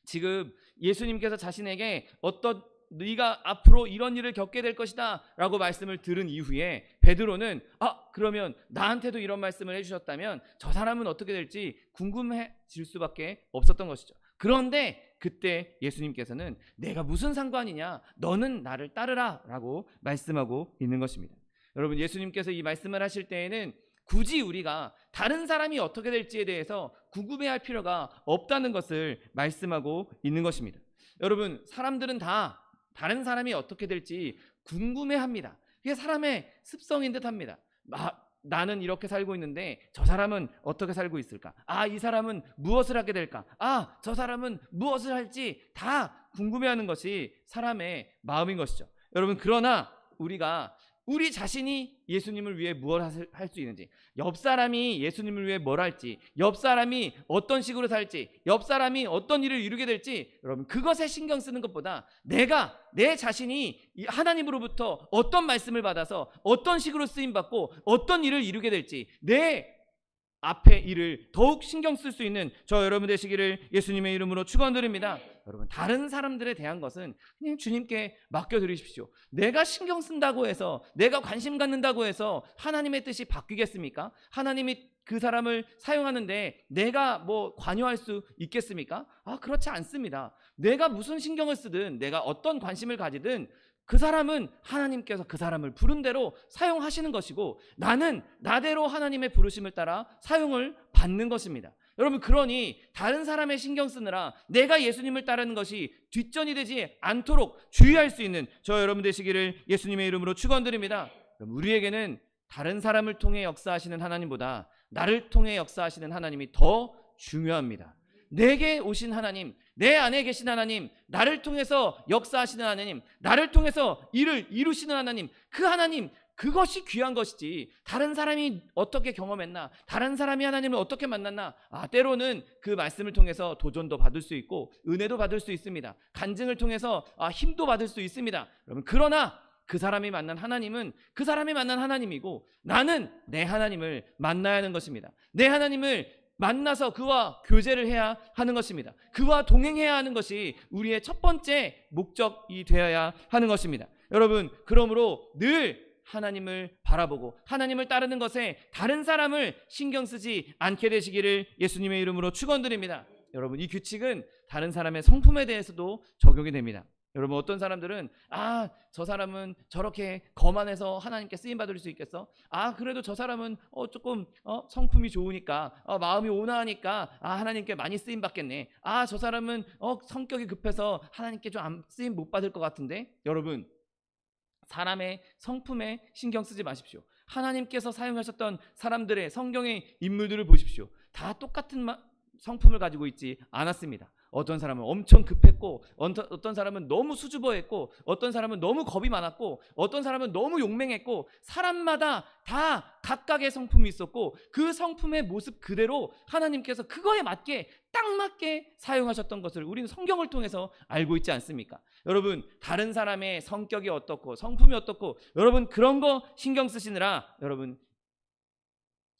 지금 예수님께서 자신에게 네가 앞으로 이런 일을 겪게 될 것이다 라고 말씀을 들은 이후에 베드로는 그러면 나한테도 이런 말씀을 해주셨다면 저 사람은 어떻게 될지 궁금해질 수밖에 없었던 것이죠. 그런데 그때 예수님께서는 내가 무슨 상관이냐, 너는 나를 따르라 라고 말씀하고 있는 것입니다. 여러분, 예수님께서 이 말씀을 하실 때에는 굳이 우리가 다른 사람이 어떻게 될지에 대해서 궁금해할 필요가 없다는 것을 말씀하고 있는 것입니다. 여러분, 사람들은 다 다른 사람이 어떻게 될지 궁금해합니다. 이게 사람의 습성인 듯합니다. 나는 이렇게 살고 있는데 저 사람은 어떻게 살고 있을까? 이 사람은 무엇을 하게 될까? 저 사람은 무엇을 할지 다 궁금해하는 것이 사람의 마음인 것이죠. 여러분, 그러나 우리 자신이 예수님을 위해 무엇을 할 수 있는지, 옆 사람이 예수님을 위해 뭘 할지, 옆 사람이 어떤 식으로 살지, 옆 사람이 어떤 일을 이루게 될지, 여러분, 그것에 신경 쓰는 것보다 내 자신이 하나님으로부터 어떤 말씀을 받아서 어떤 식으로 쓰임받고 어떤 일을 이루게 될지, 내 앞의 일을 더욱 신경 쓸 수 있는 저 여러분 되시기를 예수님의 이름으로 축원드립니다. 여러분, 다른 사람들에 대한 것은 그냥 주님께 맡겨드리십시오. 내가 신경 쓴다고 해서, 내가 관심 갖는다고 해서 하나님의 뜻이 바뀌겠습니까? 하나님이 그 사람을 사용하는데 내가 관여할 수 있겠습니까? 그렇지 않습니다. 내가 무슨 신경을 쓰든, 내가 어떤 관심을 가지든 그 사람은 하나님께서 그 사람을 부른 대로 사용하시는 것이고, 나는 나대로 하나님의 부르심을 따라 사용을 받는 것입니다. 여러분, 그러니 다른 사람의 신경 쓰느라 내가 예수님을 따르는 것이 뒷전이 되지 않도록 주의할 수 있는 저 여러분 되시기를 예수님의 이름으로 축원드립니다. 우리에게는 다른 사람을 통해 역사하시는 하나님보다 나를 통해 역사하시는 하나님이 더 중요합니다. 내게 오신 하나님, 내 안에 계신 하나님, 나를 통해서 역사하시는 하나님, 나를 통해서 일을 이루시는 하나님, 그 하나님, 그것이 귀한 것이지 다른 사람이 어떻게 경험했나, 다른 사람이 하나님을 어떻게 만났나, 때로는 그 말씀을 통해서 도전도 받을 수 있고 은혜도 받을 수 있습니다. 간증을 통해서 힘도 받을 수 있습니다. 여러분, 그러나 그 사람이 만난 하나님은 그 사람이 만난 하나님이고, 나는 내 하나님을 만나야 하는 것입니다. 내 하나님을 만나서 그와 교제를 해야 하는 것입니다. 그와 동행해야 하는 것이 우리의 첫 번째 목적이 되어야 하는 것입니다. 여러분, 그러므로 늘 하나님을 바라보고 하나님을 따르는 것에 다른 사람을 신경 쓰지 않게 되시기를 예수님의 이름으로 축원드립니다. 여러분, 이 규칙은 다른 사람의 성품에 대해서도 적용이 됩니다. 여러분, 어떤 사람들은 저 사람은 저렇게 거만해서 하나님께 쓰임받을 수 있겠어? 그래도 저 사람은 조금 성품이 좋으니까, 마음이 온화하니까 하나님께 많이 쓰임받겠네. 저 사람은 성격이 급해서 하나님께 좀 쓰임 못 받을 것 같은데. 여러분, 사람의 성품에 신경 쓰지 마십시오. 하나님께서 사용하셨던 사람들의 성경의 인물들을 보십시오. 다 똑같은 성품을 가지고 있지 않았습니다. 어떤 사람은 엄청 급했고, 어떤 사람은 너무 수줍어했고, 어떤 사람은 너무 겁이 많았고, 어떤 사람은 너무 용맹했고, 사람마다 다 각각의 성품이 있었고, 그 성품의 모습 그대로 하나님께서 그거에 맞게 딱 맞게 사용하셨던 것을 우리는 성경을 통해서 알고 있지 않습니까? 여러분, 다른 사람의 성격이 어떻고 성품이 어떻고, 여러분 그런 거 신경 쓰시느라 여러분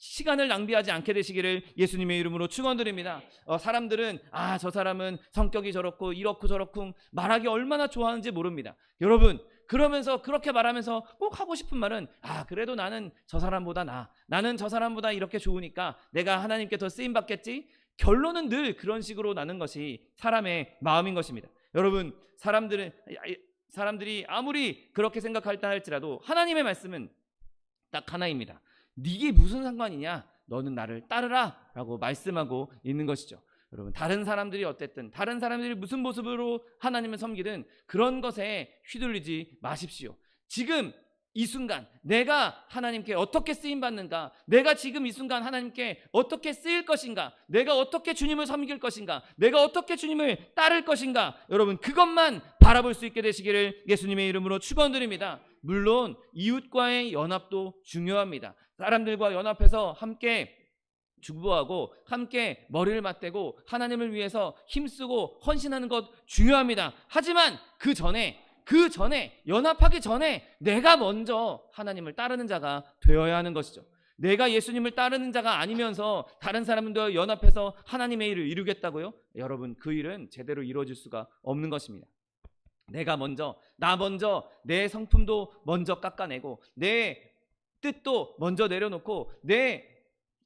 시간을 낭비하지 않게 되시기를 예수님의 이름으로 축원드립니다. 사람들은 저 사람은 성격이 저렇고 이렇고 저렇고 말하기 얼마나 좋아하는지 모릅니다. 여러분, 그러면서 그렇게 말하면서 꼭 하고 싶은 말은 그래도 나는 저 사람보다 나는 저 사람보다 이렇게 좋으니까 내가 하나님께 더 쓰임 받겠지. 결론은 늘 그런 식으로 나는 것이 사람의 마음인 것입니다. 여러분, 사람들이 아무리 그렇게 생각할다 할지라도 하나님의 말씀은 딱 하나입니다. 네게 무슨 상관이냐? 너는 나를 따르라 라고 말씀하고 있는 것이죠. 여러분, 다른 사람들이 어땠든, 다른 사람들이 무슨 모습으로 하나님을 섬기든 그런 것에 휘둘리지 마십시오. 지금 이 순간 내가 하나님께 어떻게 쓰임받는가, 내가 지금 이 순간 하나님께 어떻게 쓰일 것인가, 내가 어떻게 주님을 섬길 것인가, 내가 어떻게 주님을 따를 것인가, 여러분 그것만 바라볼 수 있게 되시기를 예수님의 이름으로 축원드립니다. 물론 이웃과의 연합도 중요합니다. 사람들과 연합해서 함께 중보하고 함께 머리를 맞대고 하나님을 위해서 힘쓰고 헌신하는 것 중요합니다. 하지만 그 전에 연합하기 전에 내가 먼저 하나님을 따르는 자가 되어야 하는 것이죠. 내가 예수님을 따르는 자가 아니면서 다른 사람들과 연합해서 하나님의 일을 이루겠다고요? 여러분, 그 일은 제대로 이루어질 수가 없는 것입니다. 나 먼저 내 성품도 먼저 깎아내고 내 뜻도 먼저 내려놓고 내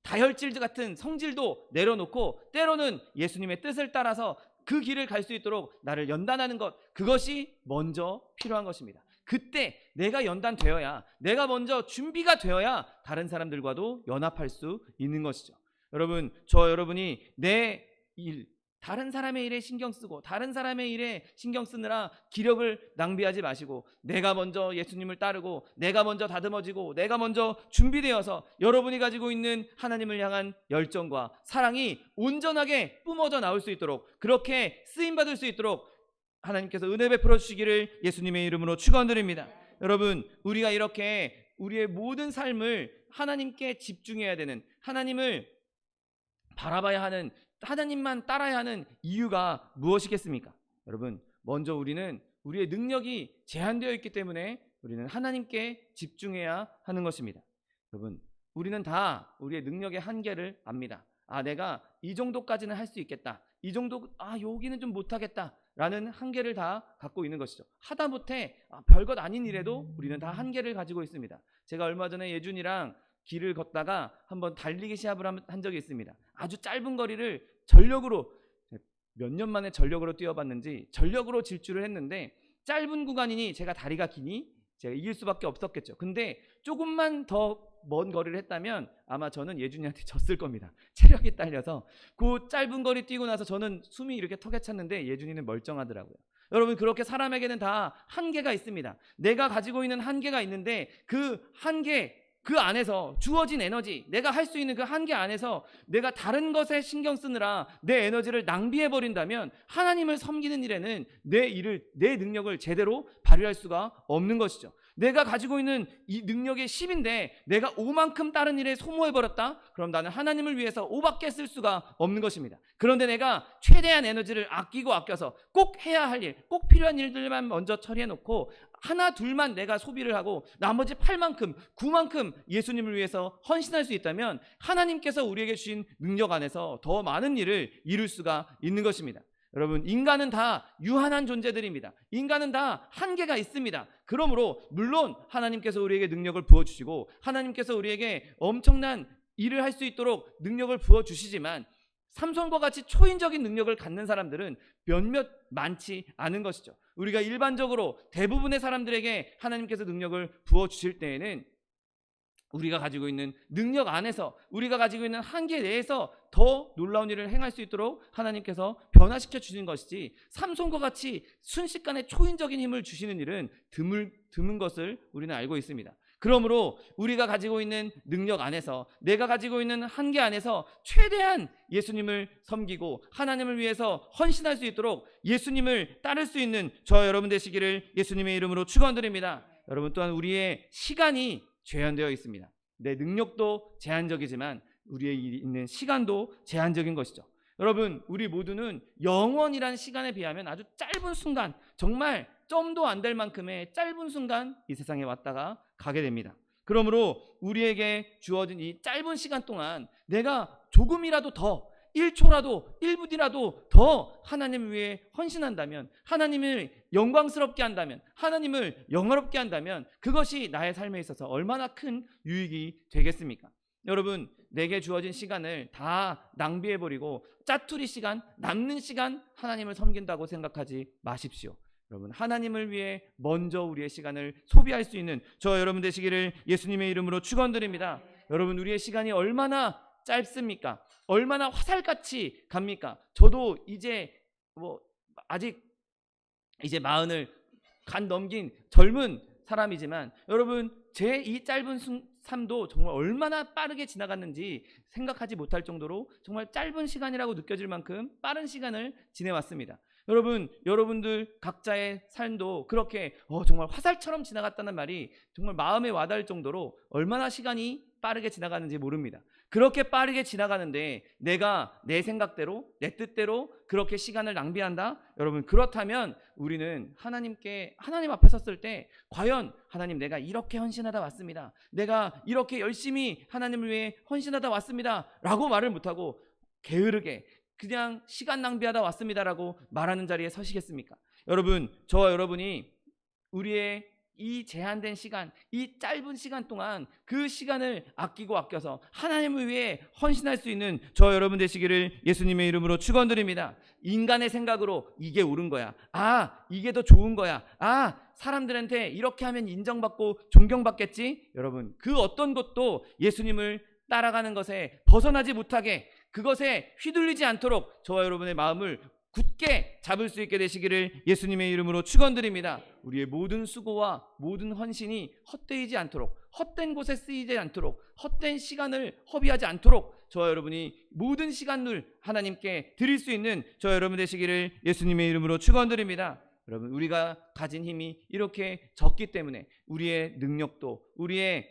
다혈질 같은 성질도 내려놓고 때로는 예수님의 뜻을 따라서 그 길을 갈 수 있도록 나를 연단하는 것, 그것이 먼저 필요한 것입니다. 그때 내가 연단되어야, 내가 먼저 준비가 되어야 다른 사람들과도 연합할 수 있는 것이죠. 여러분, 여러분이 내 일, 다른 사람의 일에 신경 쓰고 다른 사람의 일에 신경 쓰느라 기력을 낭비하지 마시고, 내가 먼저 예수님을 따르고 내가 먼저 다듬어지고 내가 먼저 준비되어서 여러분이 가지고 있는 하나님을 향한 열정과 사랑이 온전하게 뿜어져 나올 수 있도록, 그렇게 쓰임받을 수 있도록 하나님께서 은혜 베풀어 주시기를 예수님의 이름으로 축원드립니다. 여러분, 우리가 이렇게 우리의 모든 삶을 하나님께 집중해야 되는, 하나님을 바라봐야 하는, 하나님만 따라야 하는 이유가 무엇이겠습니까? 여러분, 먼저 우리는 우리의 능력이 제한되어 있기 때문에 우리는 하나님께 집중해야 하는 것입니다. 여러분, 우리는 다 우리의 능력의 한계를 압니다. 내가 이 정도까지는 할 수 있겠다, 이 정도, 여기는 좀 못하겠다 라는 한계를 다 갖고 있는 것이죠. 하다못해 별것 아닌 일에도 우리는 다 한계를 가지고 있습니다. 제가 얼마 전에 예준이랑 길을 걷다가 한번 달리기 시합을 한 적이 있습니다. 아주 짧은 거리를 전력으로, 몇 년 만에 전력으로 뛰어봤는지 전력으로 질주를 했는데, 짧은 구간이니 제가 다리가 기니 제가 이길 수밖에 없었겠죠. 근데 조금만 더 먼 거리를 했다면 아마 저는 예준이한테 졌을 겁니다. 체력이 딸려서 그 짧은 거리 뛰고 나서 저는 숨이 이렇게 턱에 찼는데 예준이는 멀쩡하더라고요. 여러분, 그렇게 사람에게는 다 한계가 있습니다. 내가 가지고 있는 한계가 있는데 그 한계, 그 안에서 주어진 에너지, 내가 할 수 있는 그 한계 안에서 내가 다른 것에 신경 쓰느라 내 에너지를 낭비해 버린다면 하나님을 섬기는 일에는 내 능력을 제대로 발휘할 수가 없는 것이죠. 내가 가지고 있는 이 능력의 10인데 내가 5만큼 다른 일에 소모해 버렸다? 그럼 나는 하나님을 위해서 5밖에 쓸 수가 없는 것입니다. 그런데 내가 최대한 에너지를 아껴서 꼭 해야 할 일, 꼭 필요한 일들만 먼저 처리해 놓고 하나 둘만 내가 소비를 하고 나머지 8만큼 9만큼 예수님을 위해서 헌신할 수 있다면 하나님께서 우리에게 주신 능력 안에서 더 많은 일을 이룰 수가 있는 것입니다. 여러분, 인간은 다 유한한 존재들입니다. 인간은 다 한계가 있습니다. 그러므로 물론 하나님께서 우리에게 능력을 부어주시고 하나님께서 우리에게 엄청난 일을 할 수 있도록 능력을 부어주시지만 삼손과 같이 초인적인 능력을 갖는 사람들은 몇몇 많지 않은 것이죠. 우리가 일반적으로 대부분의 사람들에게 하나님께서 능력을 부어주실 때에는 우리가 가지고 있는 능력 안에서, 우리가 가지고 있는 한계 내에서 더 놀라운 일을 행할 수 있도록 하나님께서 변화시켜 주시는 것이지, 삼손과 같이 순식간에 초인적인 힘을 주시는 일은 드문 것을 우리는 알고 있습니다. 그러므로 우리가 가지고 있는 능력 안에서, 내가 가지고 있는 한계 안에서 최대한 예수님을 섬기고 하나님을 위해서 헌신할 수 있도록 예수님을 따를 수 있는 저 여러분 되시기를 예수님의 이름으로 축원드립니다. 여러분, 또한 우리의 시간이 제한되어 있습니다. 내 능력도 제한적이지만 우리의 있는 시간도 제한적인 것이죠. 여러분, 우리 모두는 영원이란 시간에 비하면 아주 짧은 순간, 정말 점도 안 될 만큼의 짧은 순간 이 세상에 왔다가 가게 됩니다. 그러므로 우리에게 주어진 이 짧은 시간 동안 내가 조금이라도 더, 1초라도 1분이라도 더 하나님을 위해 헌신한다면, 하나님을 영광스럽게 한다면, 하나님을 영화롭게 한다면 그것이 나의 삶에 있어서 얼마나 큰 유익이 되겠습니까? 여러분, 내게 주어진 시간을 다 낭비해버리고 짜투리 시간, 남는 시간 하나님을 섬긴다고 생각하지 마십시오. 여러분, 하나님을 위해 먼저 우리의 시간을 소비할 수 있는 저 여러분 되시기를 예수님의 이름으로 축원드립니다. 여러분, 우리의 시간이 얼마나 짧습니까? 얼마나 화살같이 갑니까? 저도 이제 아직 이제 40을 간 넘긴 젊은 사람이지만 여러분 제 이 짧은 삶도 정말 얼마나 빠르게 지나갔는지 생각하지 못할 정도로 정말 짧은 시간이라고 느껴질 만큼 빠른 시간을 지내왔습니다. 여러분들 각자의 삶도 그렇게 정말 화살처럼 지나갔다는 말이 정말 마음에 와닿을 정도로 얼마나 시간이 빠르게 지나가는지 모릅니다. 그렇게 빠르게 지나가는데 내가 내 생각대로 내 뜻대로 그렇게 시간을 낭비한다? 여러분 그렇다면 우리는 하나님 앞에 섰을 때 과연 하나님 내가 이렇게 헌신하다 왔습니다. 내가 이렇게 열심히 하나님을 위해 헌신하다 왔습니다. 라고 말을 못하고 게으르게 그냥 시간 낭비하다 왔습니다라고 말하는 자리에 서시겠습니까? 여러분 저와 여러분이 우리의 이 제한된 시간, 이 짧은 시간 동안 그 시간을 아껴서 하나님을 위해 헌신할 수 있는 저와 여러분 되시기를 예수님의 이름으로 축원드립니다. 인간의 생각으로 이게 옳은 거야. 이게 더 좋은 거야. 사람들한테 이렇게 하면 인정받고 존경받겠지. 여러분 그 어떤 것도 예수님을 따라가는 것에 벗어나지 못하게 그것에 휘둘리지 않도록 저와 여러분의 마음을 굳게 잡을 수 있게 되시기를 예수님의 이름으로 축원드립니다. 우리의 모든 수고와 모든 헌신이 헛되이지 않도록, 헛된 곳에 쓰이지 않도록, 헛된 시간을 허비하지 않도록 저와 여러분이 모든 시간을 하나님께 드릴 수 있는 저와 여러분 되시기를 예수님의 이름으로 축원드립니다. 여러분 우리가 가진 힘이 이렇게 적기 때문에 우리의 능력도 우리의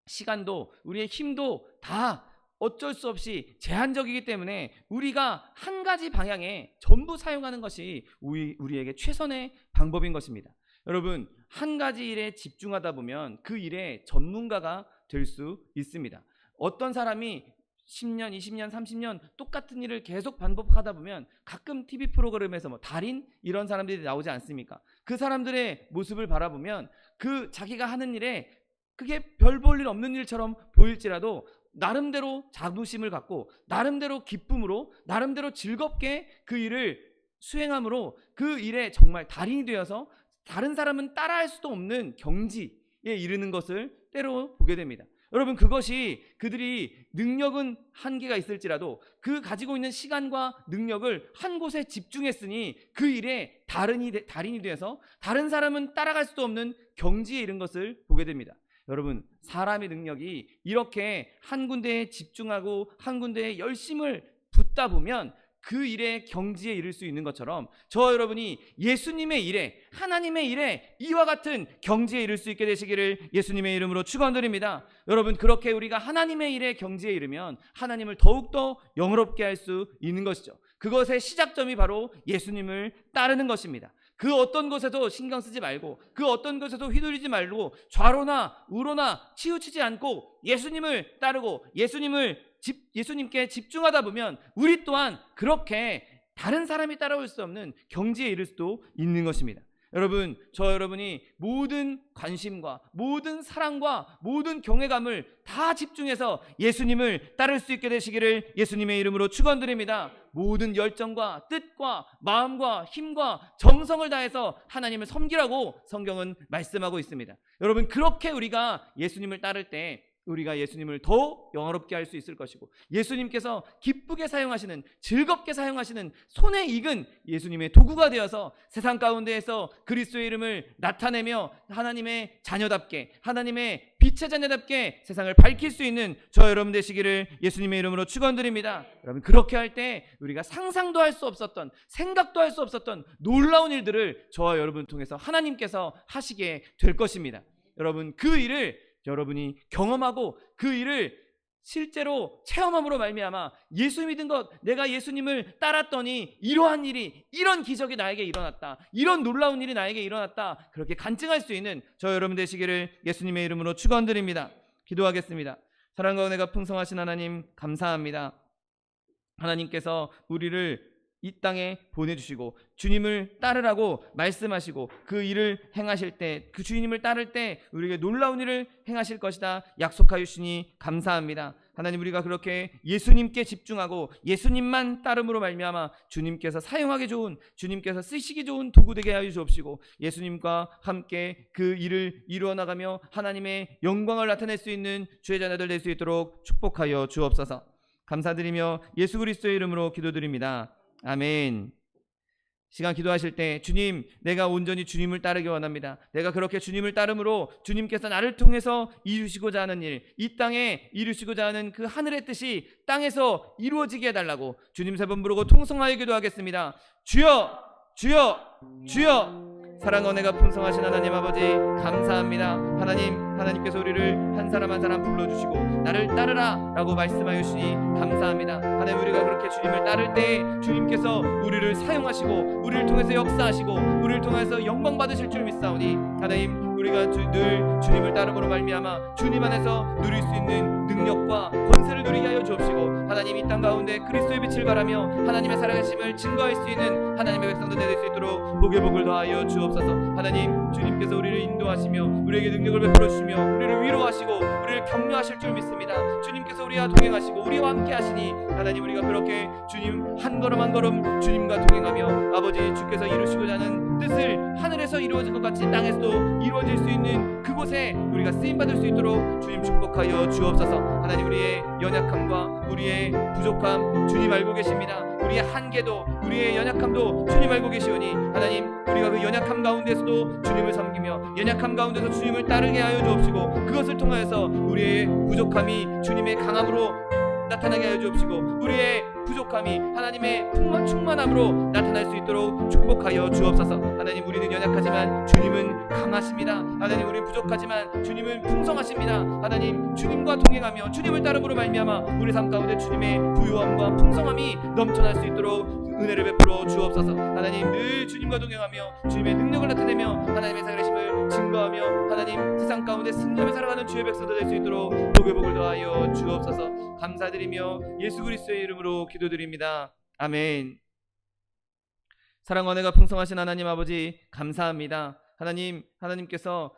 시간도 우리의 힘도 다 어쩔 수 없이 제한적이기 때문에 우리가 한 가지 방향에 전부 사용하는 것이 우리에게 최선의 방법인 것입니다. 여러분 한 가지 일에 집중하다 보면 그 일의 전문가가 될 수 있습니다. 어떤 사람이 10년, 20년, 30년 똑같은 일을 계속 반복하다 보면 가끔 TV 프로그램에서 달인 이런 사람들이 나오지 않습니까? 그 사람들의 모습을 바라보면 그 자기가 하는 일에 그게 별 볼 일 없는 일처럼 보일지라도 나름대로 자부심을 갖고 나름대로 기쁨으로 나름대로 즐겁게 그 일을 수행함으로 그 일에 정말 달인이 되어서 다른 사람은 따라할 수도 없는 경지에 이르는 것을 때로 보게 됩니다. 여러분 그것이 그들이 능력은 한계가 있을지라도 그 가지고 있는 시간과 능력을 한 곳에 집중했으니 그 일에 달인이 되어서 다른 사람은 따라갈 수도 없는 경지에 이른 것을 보게 됩니다. 여러분 사람의 능력이 이렇게 한 군데에 집중하고 한 군데에 열심을 붓다 보면 그 일의 경지에 이를 수 있는 것처럼 저와 여러분이 예수님의 일에 하나님의 일에 이와 같은 경지에 이를 수 있게 되시기를 예수님의 이름으로 축원드립니다. 여러분 그렇게 우리가 하나님의 일에 경지에 이르면 하나님을 더욱더 영화롭게 할 수 있는 것이죠. 그것의 시작점이 바로 예수님을 따르는 것입니다. 그 어떤 것에도 신경 쓰지 말고 그 어떤 것에도 휘둘리지 말고 좌로나 우로나 치우치지 않고 예수님을 따르고 예수님께 집중하다 보면 우리 또한 그렇게 다른 사람이 따라올 수 없는 경지에 이를 수도 있는 것입니다. 여러분 저 여러분이 모든 관심과 모든 사랑과 모든 경외감을 다 집중해서 예수님을 따를 수 있게 되시기를 예수님의 이름으로 축원드립니다. 모든 열정과 뜻과 마음과 힘과 정성을 다해서 하나님을 섬기라고 성경은 말씀하고 있습니다. 여러분 그렇게 우리가 예수님을 따를 때 우리가 예수님을 더 영화롭게 할 수 있을 것이고 예수님께서 기쁘게 사용하시는 즐겁게 사용하시는 손에 익은 예수님의 도구가 되어서 세상 가운데에서 그리스도의 이름을 나타내며 하나님의 자녀답게 하나님의 빛의 자녀답게 세상을 밝힐 수 있는 저 여러분 되시기를 예수님의 이름으로 축원드립니다. 여러분 그렇게 할 때 우리가 상상도 할 수 없었던 생각도 할 수 없었던 놀라운 일들을 저와 여러분을 통해서 하나님께서 하시게 될 것입니다. 여러분 그 일을 여러분이 경험하고 그 일을 실제로 체험함으로 말미암아 예수 믿은 것 내가 예수님을 따랐더니 이러한 일이 이런 기적이 나에게 일어났다 이런 놀라운 일이 나에게 일어났다 그렇게 간증할 수 있는 저 여러분 되시기를 예수님의 이름으로 축원드립니다. 기도하겠습니다. 사랑과 은혜가 풍성하신 하나님 감사합니다. 하나님께서 우리를 이 땅에 보내주시고 주님을 따르라고 말씀하시고 그 일을 행하실 때, 그 주님을 따를 때 우리에게 놀라운 일을 행하실 것이다 약속하여 주시니 감사합니다. 하나님, 우리가 그렇게 예수님께 집중하고 예수님만 따름으로 말미암아 주님께서 사용하기 좋은, 주님께서 쓰시기 좋은 도구 되게 하여 주옵시고 예수님과 함께 그 일을 이루어 나가며 하나님의 영광을 나타낼 수 있는 주의 자녀들 될 수 있도록 축복하여 주옵소서. 감사드리며 예수 그리스도의 이름으로 기도드립니다. 아멘. 시간 기도하실 때 주님, 내가 온전히 주님을 따르기 원합니다. 내가 그렇게 주님을 따름으로 주님께서 나를 통해서 이루시고자 하는 일, 이 땅에 이루시고자 하는 그 하늘의 뜻이 땅에서 이루어지게 해달라고 주님 3번 부르고 통성하여 기도하겠습니다. 주여, 주여, 주여. 사랑 은혜가 풍성하신 하나님 아버지 감사합니다. 하나님께서 우리를 한 사람 한 사람 불러주시고 나를 따르라 라고 말씀하여 주시니 감사합니다. 하나님, 우리가 그렇게 주님을 따를 때 주님께서 우리를 사용하시고 우리를 통해서 역사하시고 우리를 통해서 영광 받으실 줄 믿사오니 하나님, 우리가 늘 주님을 따름으로 말미암아 주님 안에서 누릴 수 있는 능력과 권세를 누리게 하여 주옵시고 하나님, 이 땅 가운데 그리스도의 빛을 발하며 하나님의 살아계심을 증거할 수 있는 하나님의 백성들 될 수 있도록 복의 복을 더하여 주옵소서. 하나님, 주님께서 우리를 인도하시며 우리에게 능력을 베풀어 주시며 우리를 위로하시고 우리를 격려하실 줄 믿습니다. 주님께서 우리와 동행하시고 우리와 함께 하시니 하나님, 우리가 그렇게 주님 한 걸음 한 걸음 주님과 동행하며 아버지 주께서 이루시고자 하는 뜻을 하늘에서 이루어진 것 같이 땅에서도 이루어질 수 있는 그곳에 우리가 쓰임받을 수 있도록 주님 축복하여 주옵소서. 하나님, 우리의 연약함과 우리의 부족함 주님 알고 계십니다. 우리의 한계도 우리의 연약함도 주님 알고 계시오니 하나님, 우리가 그 연약함 가운데서도 주님을 섬기며 연약함 가운데서 주님을 따르게 하여 주옵시고 그것을 통하여서 우리의 부족함이 주님의 강함으로 나타나게 하여 주옵시고 우리의 부족함이 하나님의 충만함으로 나타날 수 있도록 축복하여 주옵소서. 하나님, 우리는 연약하지만 주님은 강하십니다. 하나님, 우리는 부족하지만 주님은 풍성하십니다. 하나님, 주님과 동행하며 주님을 따름으로 말미암아 우리 삶 가운데 주님의 부유함과 풍성함이 넘쳐날 수 있도록 은혜를 베풀어 주옵소서. 하나님, 늘 주님과 동행하며 주님의 능력을 나타내며 하나님의 살아계심을 증거하며 하나님, 세상 가운데 승리하며 살아가는 주의 백성들 될 수 있도록 복의 복을 더하여 주옵소서. 감사드리며 예수 그리스도의 이름으로 기도드립니다. 아멘. 사랑 은혜가 풍성하신 하나님 아버지 감사합니다. 하나님께서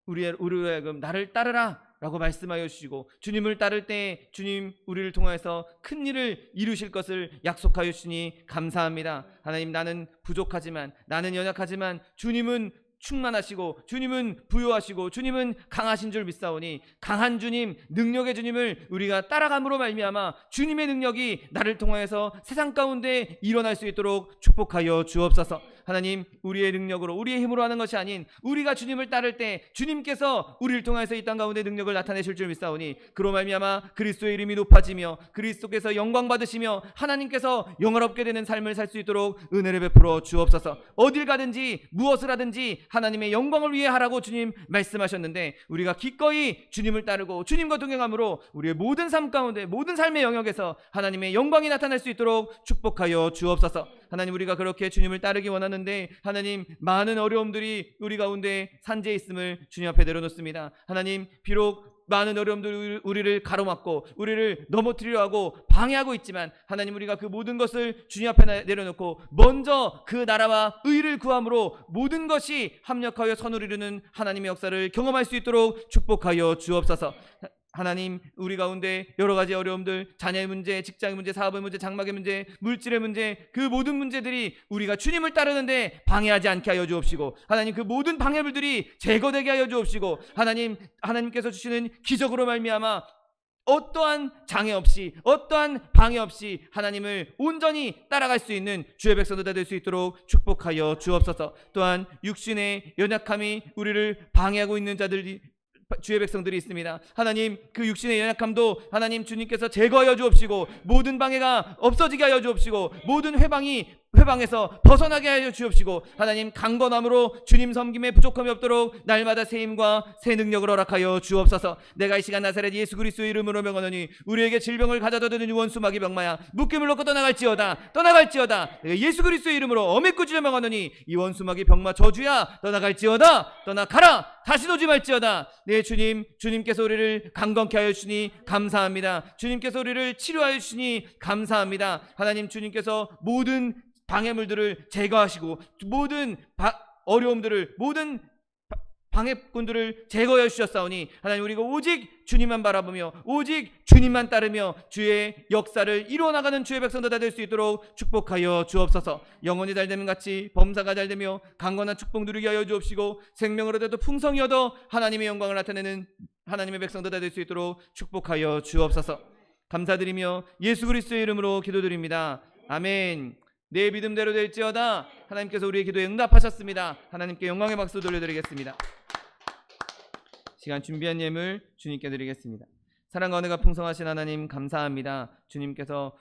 우리로 하여금 나를 따르라 라고 말씀하여 주시고 주님을 따를 때 주님 우리를 통해서 큰 일을 이루실 것을 약속하여 주시니 감사합니다. 하나님, 나는 부족하지만, 나는 연약하지만 주님은 충만하시고 주님은 부요하시고 주님은 강하신 줄 믿사오니 강한 주님, 능력의 주님을 우리가 따라감으로 말미암아 주님의 능력이 나를 통하여서 세상 가운데 일어날 수 있도록 축복하여 주옵소서. 하나님, 우리의 능력으로 우리의 힘으로 하는 것이 아닌 우리가 주님을 따를 때 주님께서 우리를 통해서 이 땅 가운데 능력을 나타내실 줄 믿사오니 그로 말미암아 그리스도의 이름이 높아지며 그리스도께서 영광 받으시며 하나님께서 영화롭게 되는 삶을 살 수 있도록 은혜를 베풀어 주옵소서. 어딜 가든지 무엇을 하든지 하나님의 영광을 위해 하라고 주님 말씀하셨는데 우리가 기꺼이 주님을 따르고 주님과 동행함으로 우리의 모든 삶 가운데 모든 삶의 영역에서 하나님의 영광이 나타날 수 있도록 축복하여 주옵소서. 하나님, 우리가 그렇게 주님을 따르기 원하는데 하나님, 많은 어려움들이 우리 가운데 산재해 있음을 주님 앞에 내려놓습니다. 하나님, 비록 많은 어려움들이 우리를 가로막고 우리를 넘어뜨리려 하고 방해하고 있지만 하나님, 우리가 그 모든 것을 주님 앞에 내려놓고 먼저 그 나라와 의를 구함으로 모든 것이 합력하여 선을 이루는 하나님의 역사를 경험할 수 있도록 축복하여 주옵소서. 하나님, 우리 가운데 여러 가지 어려움들, 자녀의 문제, 직장의 문제, 사업의 문제, 장막의 문제, 물질의 문제, 그 모든 문제들이 우리가 주님을 따르는데 방해하지 않게 하여 주옵시고 하나님, 그 모든 방해물들이 제거되게 하여 주옵시고 하나님께서 주시는 기적으로 말미암아 어떠한 장애 없이 어떠한 방해 없이 하나님을 온전히 따라갈 수 있는 주의 백성들 될 수 있도록 축복하여 주옵소서. 또한 육신의 연약함이 우리를 방해하고 있는 자들이 주의 백성들이 있습니다. 하나님, 그 육신의 연약함도 하나님 주님께서 제거하여 주옵시고 모든 방해가 없어지게 하여 주옵시고 모든 회방이 방에서 벗어나게 하여 주옵시고 하나님 강건함으로 주님 섬김에 부족함이 없도록 날마다 새 힘과 새 능력을 허락하여 주옵소서. 내가 이 시간 나사렛 예수 그리스도의 이름으로 명하노니 우리에게 질병을 가져다 드는 원수 마귀 병마야 묶임을 놓고 떠나갈지어다. 내가 예수 그리스도의 이름으로 어미꾸지를 명하노니 이 원수 마귀 병마 저주야 떠나갈지어다. 떠나가라. 다시 오지 말지어다. 네 주님, 주님께서 우리를 강건케 하여 주시니 감사합니다. 주님께서 우리를 치료하여 주시니 감사합니다. 하나님, 주님께서 모든 방해물들을 제거하시고 모든 어려움들을, 모든 방해꾼들을 제거해 주셨사오니 하나님, 우리가 오직 주님만 바라보며 오직 주님만 따르며 주의 역사를 이루어나가는 주의 백성들 다 될 수 있도록 축복하여 주옵소서. 영혼이 잘되면 같이 범사가 잘되며 강건한 축복 누리게 하여 주옵시고 생명을 얻어도 풍성히 얻어 하나님의 영광을 나타내는 하나님의 백성들 다 될 수 있도록 축복하여 주옵소서. 감사드리며 예수 그리스도의 이름으로 기도드립니다. 아멘. 내 믿음대로 될지어다. 하나님께서 우리의 기도에 응답하셨습니다. 하나님께 영광의 박수 돌려드리겠습니다. 시간 준비한 예물 주님께 드리겠습니다. 사랑과 은혜가 풍성하신 하나님 감사합니다. 주님께서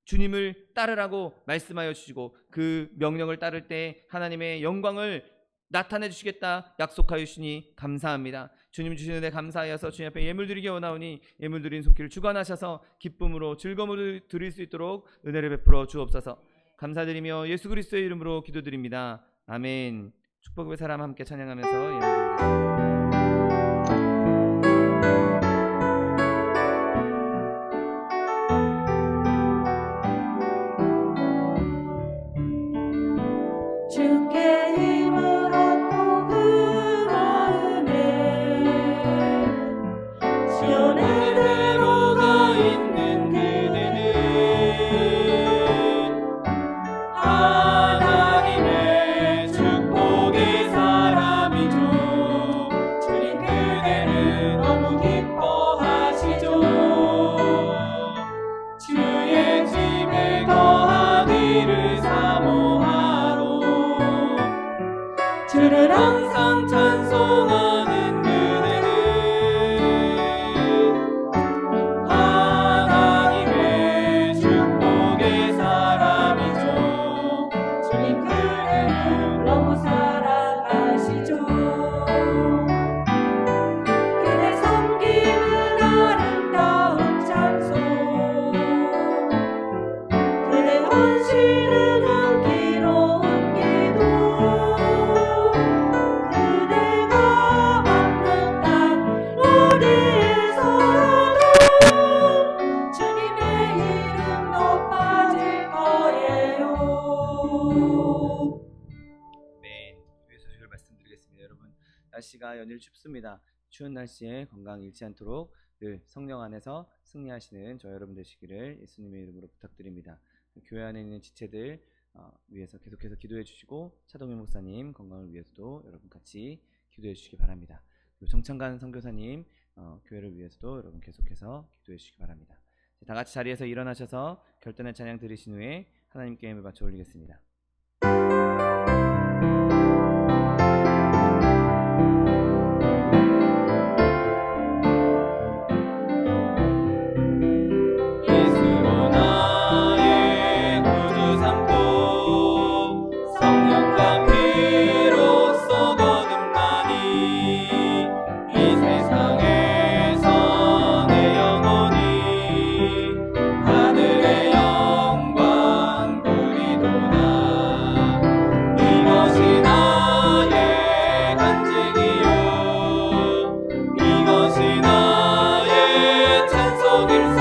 주님을 따르라고 말씀하여 주시고 그 명령을 따를 때 하나님의 영광을 나타내 주시겠다 약속하여 주시니 감사합니다. 주님 주시는 데 감사하여서 주님 앞에 예물 드리게 원하오니 예물 드린 손길을 주관하셔서 기쁨으로 즐거움으로 드릴 수 있도록 은혜를 베풀어 주옵소서. 감사드리며 예수 그리스도의 이름으로 기도드립니다. 아멘. 축복의 사람 함께 찬양하면서 예물 드리겠습니다. 주께 힘을 얻고 그 마음에 시온의 대로가 있는 그대는 하나님의 축복의 사람이죠. 주님 그대는 너무 기뻐하시죠. 주의 집에 거하기를 사모하러 주를 항상 찬송하는 그대는 하나님의 축복의 사람이죠. 주님 그대는 너무 사랑하시죠. 그대 섬기는 아름다운 찬송, 그대 헌신은 향기로운 기도, 그대가 없는 땅 어디에서라도 주님의 이름 높아질 거예요. 네, 주의 소식을 말씀드리겠습니다. 여러분, 날씨가 연일 춥습니다. 추운 날씨에 건강 잃지 않도록 늘 성령 안에서 승리하시는 저 여러분 되시기를 예수님의 이름으로 부탁드립니다. 교회 안에 있는 지체들 위해서 계속해서 기도해 주시고 차동현 목사님 건강을 위해서도 여러분 같이 기도해 주시기 바랍니다. 그리고 정창관 선교사님 교회를 위해서도 여러분 계속해서 기도해 주시기 바랍니다. 다 같이 자리에서 일어나셔서 결단의 찬양 들으신 후에 하나님께 예물 바쳐 올리겠습니다. 예수로 나의 구주 삼고 성령과 피로써 거듭나니 이 세상에서 내 영혼이 하늘의 영광 누리도다. 이것이 나의 간증이요 이것이 나의 찬송일세.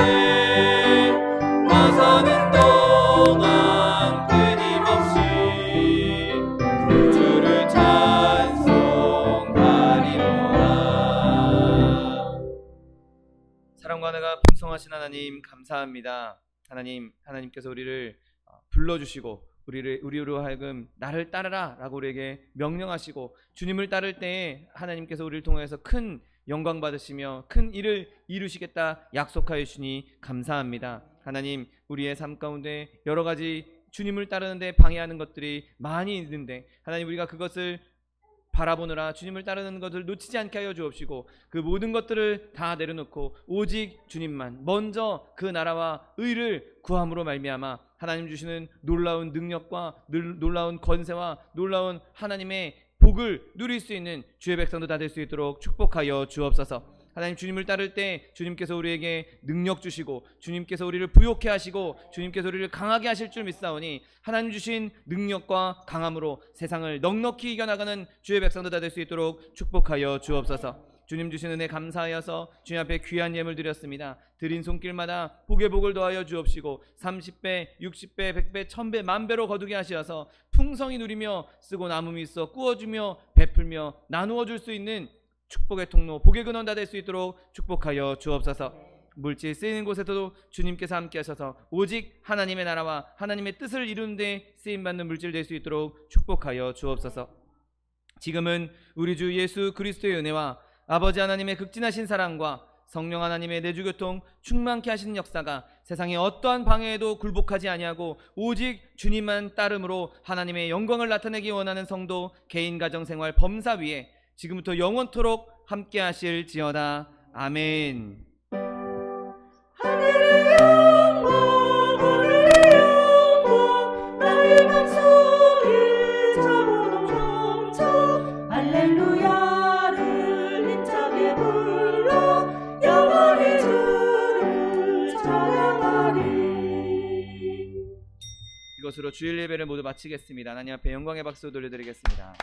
나서는 동안 끊임없이 주를 찬송하리로다. 사랑과 은혜가 풍성하신 하나님 감사합니다. 하나님께서 우리를 불러주시고 우리로 하여금 나를 따르라 라고 우리에게 명령하시고 주님을 따를 때에 하나님께서 우리를 통해서 큰 영광 받으시며 큰 일을 이루시겠다 약속하여 주시니 감사합니다. 하나님, 우리의 삶 가운데 여러 가지 주님을 따르는데 방해하는 것들이 많이 있는데 하나님, 우리가 그것을 바라보느라 주님을 따르는 것을 놓치지 않게 하여 주옵시고 그 모든 것들을 다 내려놓고 오직 주님만 먼저 그 나라와 의를 구함으로 말미암아 하나님 주시는 놀라운 능력과 놀라운 권세와 놀라운 하나님의 복을 누릴 수 있는 주의 백성도 다 될 수 있도록 축복하여 주옵소서. 하나님, 주님을 따를 때 주님께서 우리에게 능력 주시고 주님께서 우리를 부욕해 하시고 주님께서 우리를 강하게 하실 줄 믿사오니 하나님 주신 능력과 강함으로 세상을 넉넉히 이겨나가는 주의 백성도 다 될 수 있도록 축복하여 주옵소서. 주님 주신 은혜 감사하여서 주님 앞에 귀한 예물 드렸습니다. 드린 손길마다 복의 복을 더하여 주옵시고 30배, 60배, 100배, 1000배, 만배로 거두게 하시어서 풍성히 누리며 쓰고 남음이 있어 꾸어주며 베풀며 나누어 줄 수 있는 축복의 통로, 복의 근원 다 될 수 있도록 축복하여 주옵소서. 물질 쓰이는 곳에서도 주님께서 함께 하셔서 오직 하나님의 나라와 하나님의 뜻을 이루는 데 쓰임받는 물질 될 수 있도록 축복하여 주옵소서. 지금은 우리 주 예수 그리스도의 은혜와 아버지 하나님의 극진하신 사랑과 성령 하나님의 내주교통 충만케 하시는 역사가 세상의 어떠한 방해에도 굴복하지 아니하고 오직 주님만 따름으로 하나님의 영광을 나타내기 원하는 성도 개인 가정생활 범사 위에 지금부터 영원토록 함께 하실지어다. 아멘. 하늘의 영광 하늘의 영광 나의 맘속에 차오른 정성 할렐루야를 힘차게 불러 영원히 주를 찬양하리. 이것으로 주일 예배를 모두 마치겠습니다. 하나님 앞에 영광의 박수 돌려드리겠습니다.